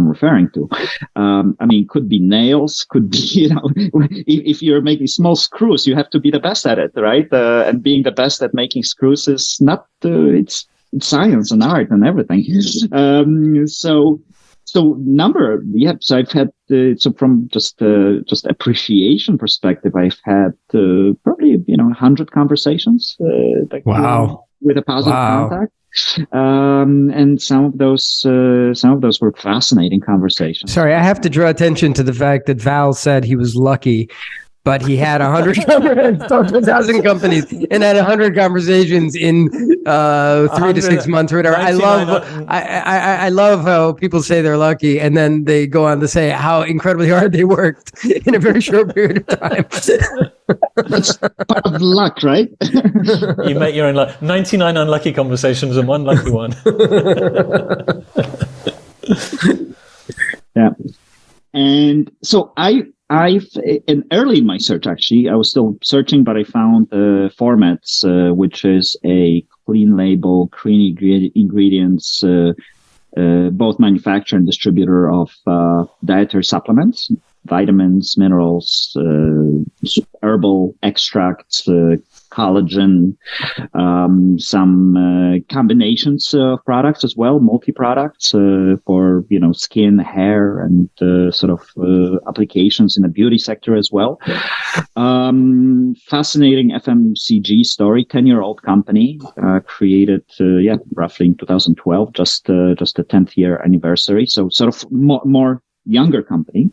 referring to. Could be nails, could be, if you're making small screws, you have to be the best at it, right? And being the best at making screws is not, it's science and art and everything. So So so I've had, so from just appreciation perspective, I've had probably, 100 conversations, Wow. with a positive contact. And some of those were fascinating conversations. Sorry, I have to draw attention to the fact that Val said he was lucky, but he had 100 talked to 1,000 companies and had 100 conversations in 3 to 6 months or whatever. I love how people say they're lucky and then they go on to say how incredibly hard they worked in a very short period of time. That's part of luck, right? You make your own luck. 99 unlucky conversations and 1 lucky one. Yeah. And so I've early in my search, actually, I was still searching, but I found ForMeds, which is a clean label, clean ingredients, both manufacturer and distributor of dietary supplements, vitamins, minerals, herbal extracts, collagen, some combinations of products as well, multi-products for skin, hair, and sort of applications in the beauty sector as well. Fascinating FMCG story. 10-year-old company created roughly in 2012, just the 10th year anniversary. So sort of more younger company,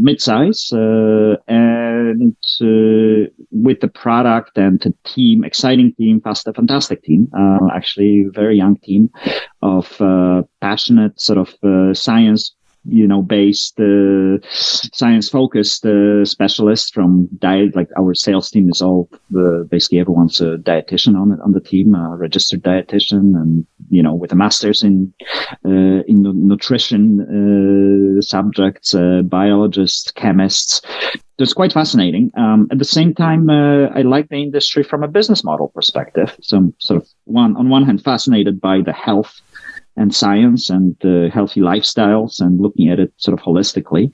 mid-size, and with the product and the team, exciting team, fantastic team, actually very young team of passionate sort of science, based, science-focused specialists from diet. Like our sales team is all basically everyone's a dietitian on the team, a registered dietitian, and with a master's in nutrition subjects, biologists, chemists. It's quite fascinating. At the same time, I like the industry from a business model perspective. So I'm sort of on one hand fascinated by the health and science and healthy lifestyles and looking at it sort of holistically,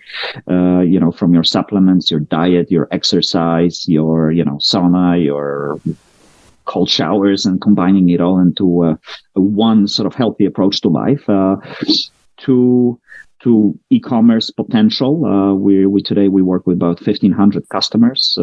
from your supplements, your diet, your exercise, your, sauna, your cold showers, and combining it all into a one sort of healthy approach to life, to e-commerce potential. We today work with about 1,500 customers,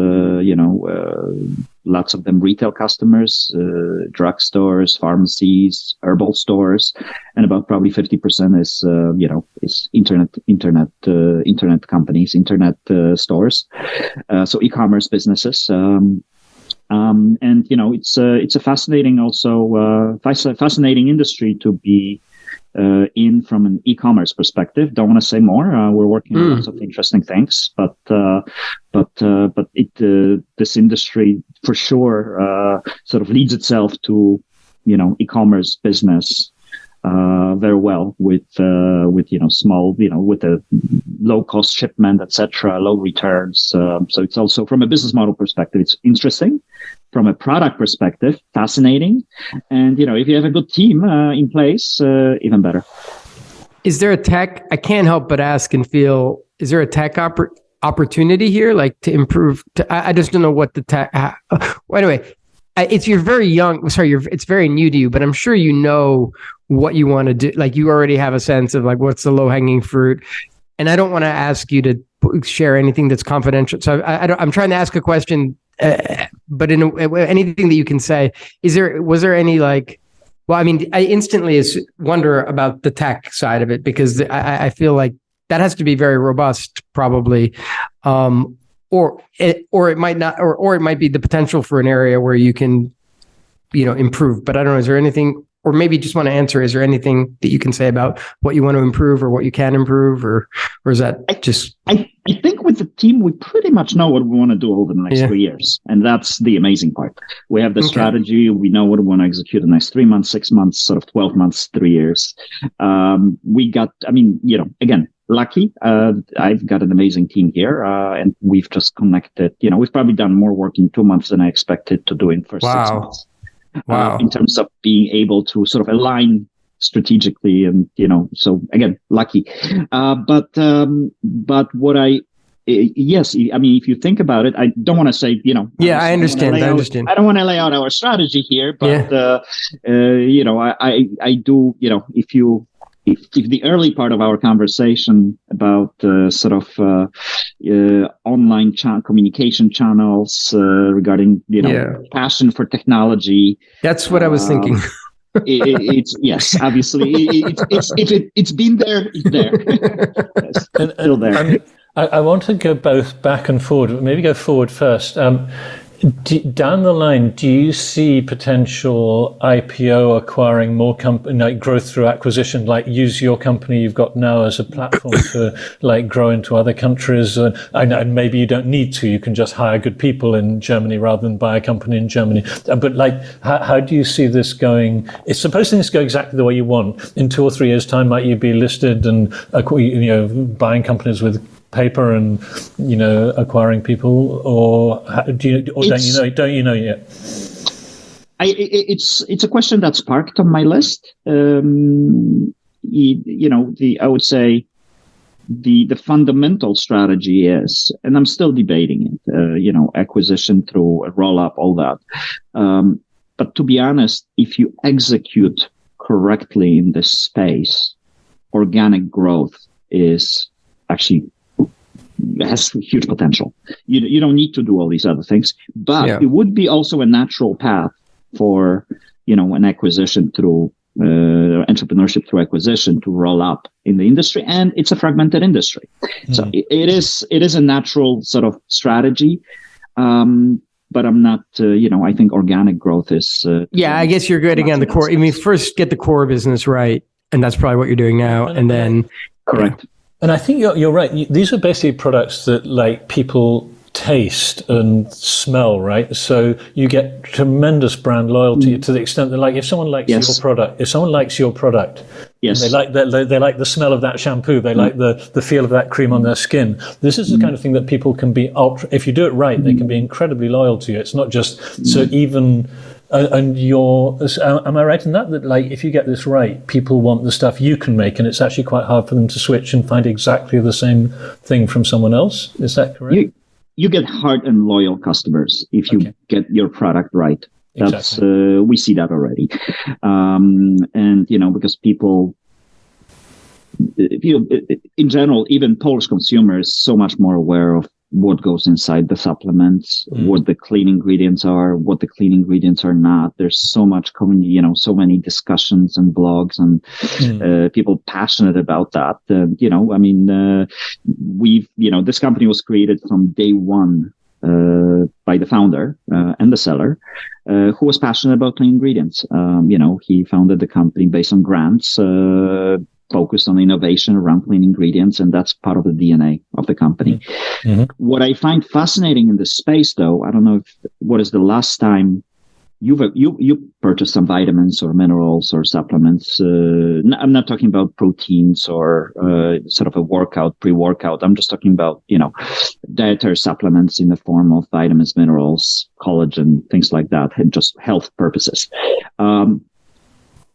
lots of them retail customers, drugstores, pharmacies, herbal stores, and about probably 50% is internet companies, internet stores. So e-commerce businesses. And it's a fascinating fascinating industry to be in from an e-commerce perspective. Don't want to say more. We're working on lots of interesting things, but this industry for sure sort of leads itself to e-commerce business very well with small with a low cost shipment, etc., low returns. So it's also from a business model perspective, it's interesting. From a product perspective, fascinating. And if you have a good team in place, even better. Is there a tech? I can't help but ask and feel. Is there a tech opportunity here, like to improve? I just don't know what the tech. Anyway, you're very young. Sorry, it's very new to you, but I'm sure you know what you want to do. Like you already have a sense of like what's the low hanging fruit. And I don't want to ask you to share anything that's confidential. So I'm trying to ask a question, but anything that you can say. Was there any like? Well, I mean, I instantly wonder about the tech side of it because I feel like that has to be very robust, probably. Or it might not, or it might be the potential for an area where you can, improve. But I don't know. Is there anything, or maybe just want to answer? Is there anything that you can say about what you want to improve or what you can improve, or is that just? I think with the team, we pretty much know what we want to do over the next 3 years, and that's the amazing part. We have the strategy. We know what we want to execute in the next 3 months, 6 months, sort of 12 months, 3 years. Again. Lucky, I've got an amazing team here, and we've just connected. We've probably done more work in 2 months than I expected to do in first 6 months. Wow! In terms of being able to sort of align strategically, and so again, lucky. But what yes, I mean, if you think about it, I don't want to say, Yeah, I understand. I don't want to lay out our strategy here, but I do. If you if the early part of our conversation about online communication channels regarding passion for technology, that's what I was thinking. It's yes, obviously it's been there, it's there. It's still there. I want to go both back and forward, but maybe go forward first. Down the line, do you see potential IPO acquiring more company, like growth through acquisition, like use your company you've got now as a platform to like grow into other countries? And maybe you don't need to, you can just hire good people in Germany rather than buy a company in Germany. But like, how do you see this going? It's supposed things go exactly the way you want. In 2 or 3 years' time, might you be listed and buying companies with paper and acquiring people, or don't you know yet? It's a question that's parked on my list. I would say the fundamental strategy is, and I'm still debating it. Acquisition through a roll up, all that. But to be honest, if you execute correctly in this space, organic growth is actually has huge potential. You don't need to do all these other things, but it would be also a natural path for an acquisition through entrepreneurship through acquisition to roll up in the industry, and it's a fragmented industry. So it is a natural sort of strategy. But I'm not, I think organic growth is. I guess you're getting on the core. I mean, first get the core business right, and that's probably what you're doing now, and then correct. And I think you're right. These are basically products that like people taste and smell, right? So you get tremendous brand loyalty to the extent that, like, if someone likes your product, yes, they like the smell of that shampoo, they like the feel of that cream on their skin. This is the kind of thing that people can be if you do it right, they can be incredibly loyal to you. It's not just so even. And am I right in that like if you get this right, people want the stuff you can make, and it's actually quite hard for them to switch and find exactly the same thing from someone else? Is that correct? You get hard and loyal customers if you get your product right. That's exactly. We see that already, and because people. In general, even Polish consumers so much more aware of what goes inside the supplements, what the clean ingredients are, what the clean ingredients are not. There's so much so many discussions and blogs and people passionate about that. This company was created from day one by the founder and the seller, who was passionate about clean ingredients. He founded the company based on grants, focused on innovation around clean ingredients, and that's part of the DNA of the company. Mm-hmm. What I find fascinating in this space, though, I don't know what is the last time you purchased some vitamins or minerals or supplements. I'm not talking about proteins or sort of a pre-workout. I'm just talking about dietary supplements in the form of vitamins, minerals, collagen, things like that, and just health purposes.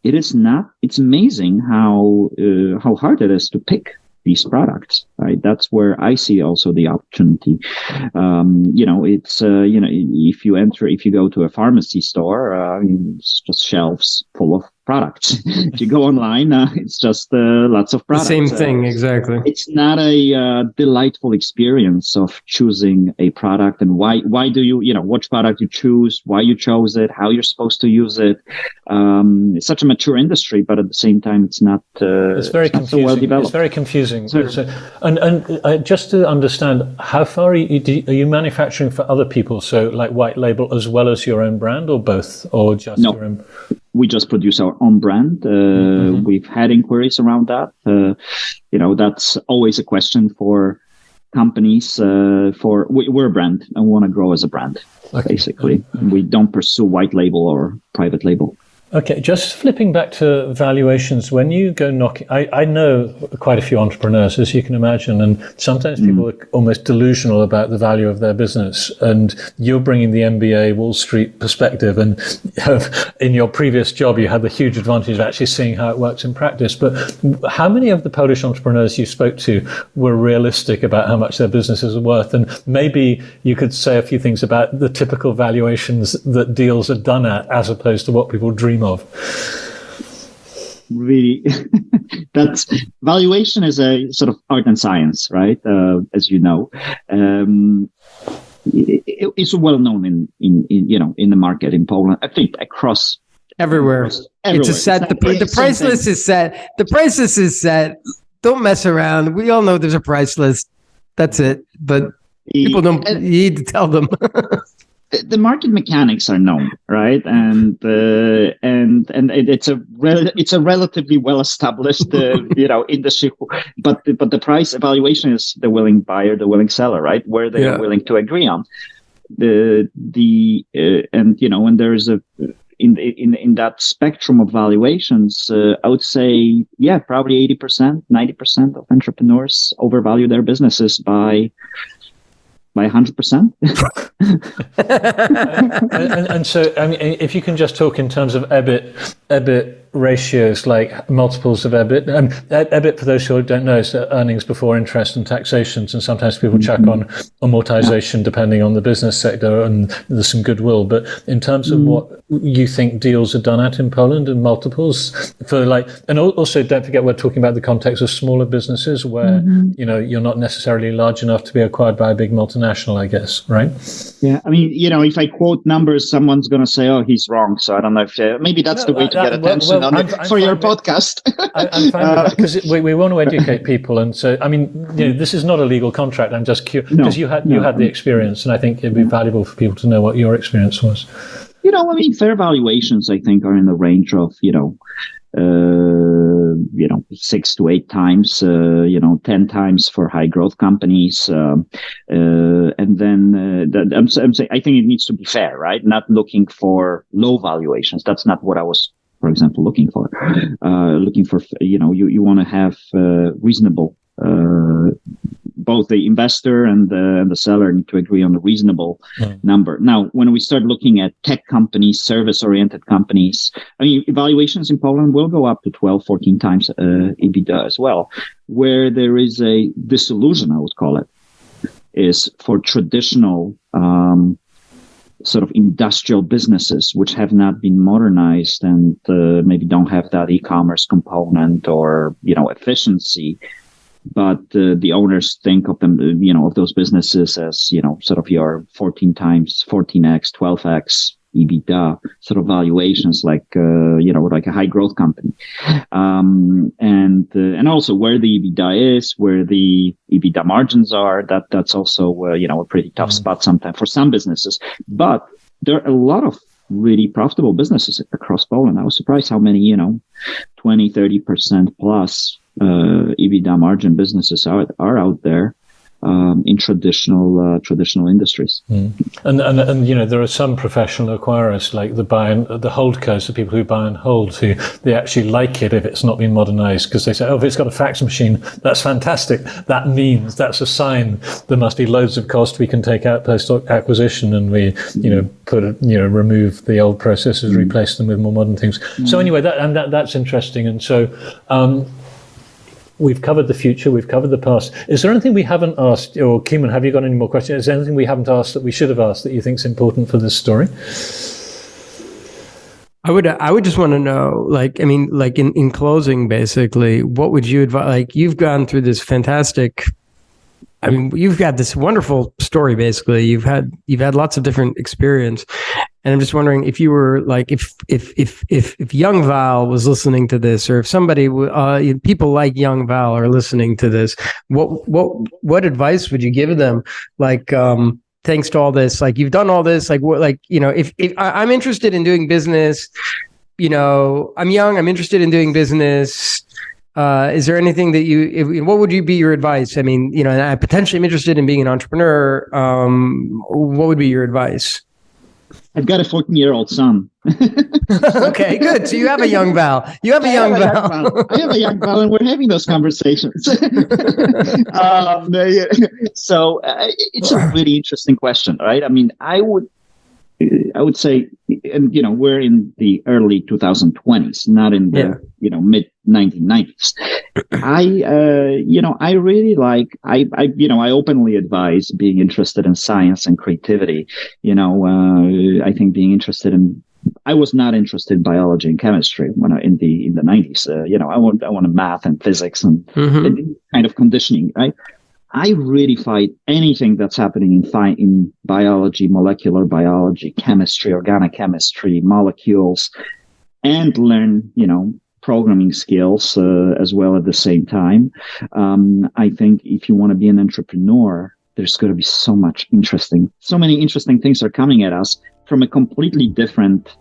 It's amazing how hard it is to pick these products, right? That's where I see also the opportunity. If you go to a pharmacy store, it's just shelves full of products. If you go online, it's just lots of products. The same thing, exactly. It's not a delightful experience of choosing a product and why do you, which product you choose, why you chose it, how you're supposed to use it. It's such a mature industry, but at the same time, it's not. It's very confusing. So well developed. It's very confusing. And just to understand, how far are you manufacturing for other people? So like white label as well as your own brand, or both, or just your own? We just produce our own brand. We've had inquiries around that. That's always a question for companies. We're a brand and want to grow as a brand, basically. We don't pursue white label or private label. Okay, just flipping back to valuations, when you go knocking, I know quite a few entrepreneurs, as you can imagine, and sometimes people are almost delusional about the value of their business, and you're bringing the MBA Wall Street perspective, and in your previous job, you had the huge advantage of actually seeing how it works in practice. But how many of the Polish entrepreneurs you spoke to were realistic about how much their businesses are worth? And maybe you could say a few things about the typical valuations that deals are done at, as opposed to what people dream of. really that's valuation is a sort of art and science, right? As you know, it's well known in the market in Poland. I think across everywhere. It's a set. The price list is set. The price list is set. Don't mess around. We all know there's a price list. That's it. But people don't. You need to tell them. The market mechanics are known, right? And it's a relatively well established industry. But the price evaluation is the willing buyer, the willing seller, right? Where they are willing to agree on. And there is in that spectrum of valuations, I would say, probably 80%, 90% of entrepreneurs overvalue their businesses by 100%. and so, I mean, if you can just talk in terms of EBIT ratios, like multiples of EBIT. EBIT, for those who don't know, is earnings before interest and taxations, and sometimes people check on amortization depending on the business sector, and there's some goodwill. But in terms of what you think deals are done at in Poland and multiples for and also don't forget we're talking about the context of smaller businesses where you're not necessarily large enough to be acquired by a big multinational, I guess, right? Yeah, I mean, if I quote numbers, someone's going to say, "Oh, he's wrong." So I don't know if maybe that's the way to get attention for your podcast. I'm fine with that because we want to educate people, and so I mean, this is not a legal contract. I'm just curious because you had the experience, and I think it'd be valuable for people to know what your experience was. I mean, fair valuations, I think, are in the range of 6 to 8 times, 10 times for high growth companies. And then I'm saying, I think it needs to be fair, right? Not looking for low valuations. That's not what I was, for example, looking for. You want to have reasonable, both the investor and the seller need to agree on a reasonable number. Now, when we start looking at tech companies, service-oriented companies, I mean, evaluations in Poland will go up to 12, 14 times EBITDA as well. Where there is a disillusion, I would call it, is for traditional sort of industrial businesses which have not been modernized and maybe don't have that e-commerce component or, efficiency. But the owners think of them, of those businesses as, sort of your 14 times, 14x, 12x EBITDA sort of valuations, like a high growth company. And also where the EBITDA is, where the EBITDA margins are, that's also, a pretty tough spot sometimes for some businesses. But there are a lot of really profitable businesses across Poland. I was surprised how many, 20, 30% plus EBITDA margin businesses are out there in traditional industries. And there are some professional acquirers like the holdcos, the people who buy and hold, who they actually like it if it's not been modernized, because they say, if it's got a fax machine, that's fantastic. That means that's a sign there must be loads of cost we can take out post acquisition, and we remove the old processes, replace them with more modern things. So anyway, that's interesting. And so we've covered the future, we've covered the past. Is there anything we haven't asked, or Kimon, have you got any more questions? Is there anything we haven't asked that we should have asked that you think is important for this story? I would just want to know, in closing, basically, what would you advise? Like, you've gone through this fantastic, you've got this wonderful story, basically. You've had lots of different experience. And I'm just wondering if you were if young Val was listening to this, or if somebody, people like young Val are listening to this, what advice would you give them? Thanks to all this, you've done all this, if I'm interested in doing business, I'm young, I'm interested in doing business. Is there anything that what would be your advice? I mean, I potentially am interested in being an entrepreneur. What would be your advice? I've got a 14-year-old son. Okay, good. So you have a young Val. I have a young Val, and we're having those conversations. So it's a really interesting question, right? I mean, I would say, and we're in the early 2020s, not in the mid 1990s. I really I openly advise being interested in science and creativity. I think being interested in I was not interested in biology and chemistry when in the 90s. I wanted math and physics and kind of conditioning, right? I really fight anything that's happening in biology, molecular biology, chemistry, organic chemistry, molecules, and learn, programming skills as well at the same time. I think if you want to be an entrepreneur, there's going to be so many interesting things are coming at us from a completely different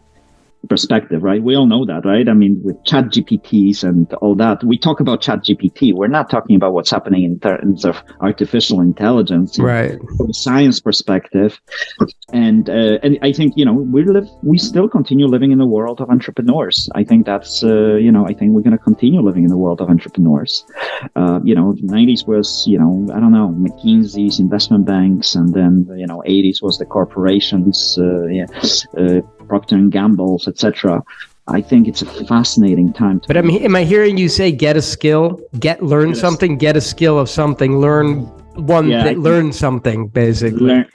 perspective, right? We all know that, right? I mean, with chat GPTs and all that, we talk about chat GPT. We're not talking about what's happening in terms of artificial intelligence, right? From a science perspective. And I think, we still continue living in the world of entrepreneurs. I think that's, I think we're going to continue living in the world of entrepreneurs. The 90s was, McKinsey's, investment banks, and then, 80s was the corporations, Procter & Gamble's, etc. I think it's a fascinating time. But am I hearing you say get a skill, learn something, get a skill of something, learn learn something, basically.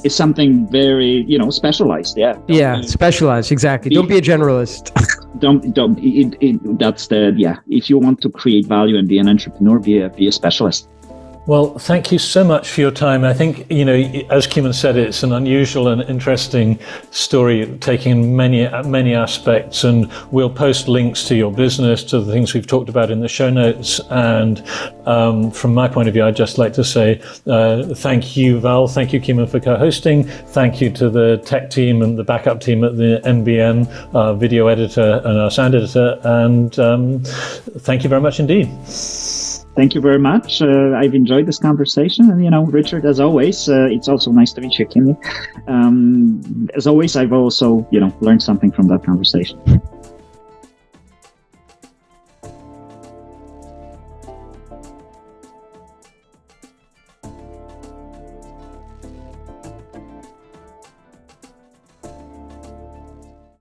It's something very, specialized. Yeah. Specialized. Exactly. Don't be a generalist. If you want to create value and be an entrepreneur, be a specialist. Well, thank you so much for your time. I think, as Kimon said, it's an unusual and interesting story, taking many aspects, and we'll post links to your business, to the things we've talked about in the show notes. And from my point of view, I'd just like to say thank you, Val. Thank you, Kimon, for co-hosting. Thank you to the tech team and the backup team at the NBN, our video editor and our sound editor. And thank you very much indeed. Thank you very much. I've enjoyed this conversation. And, Richard, as always, it's also nice to meet you, Kimmy. As always, I've also, learned something from that conversation.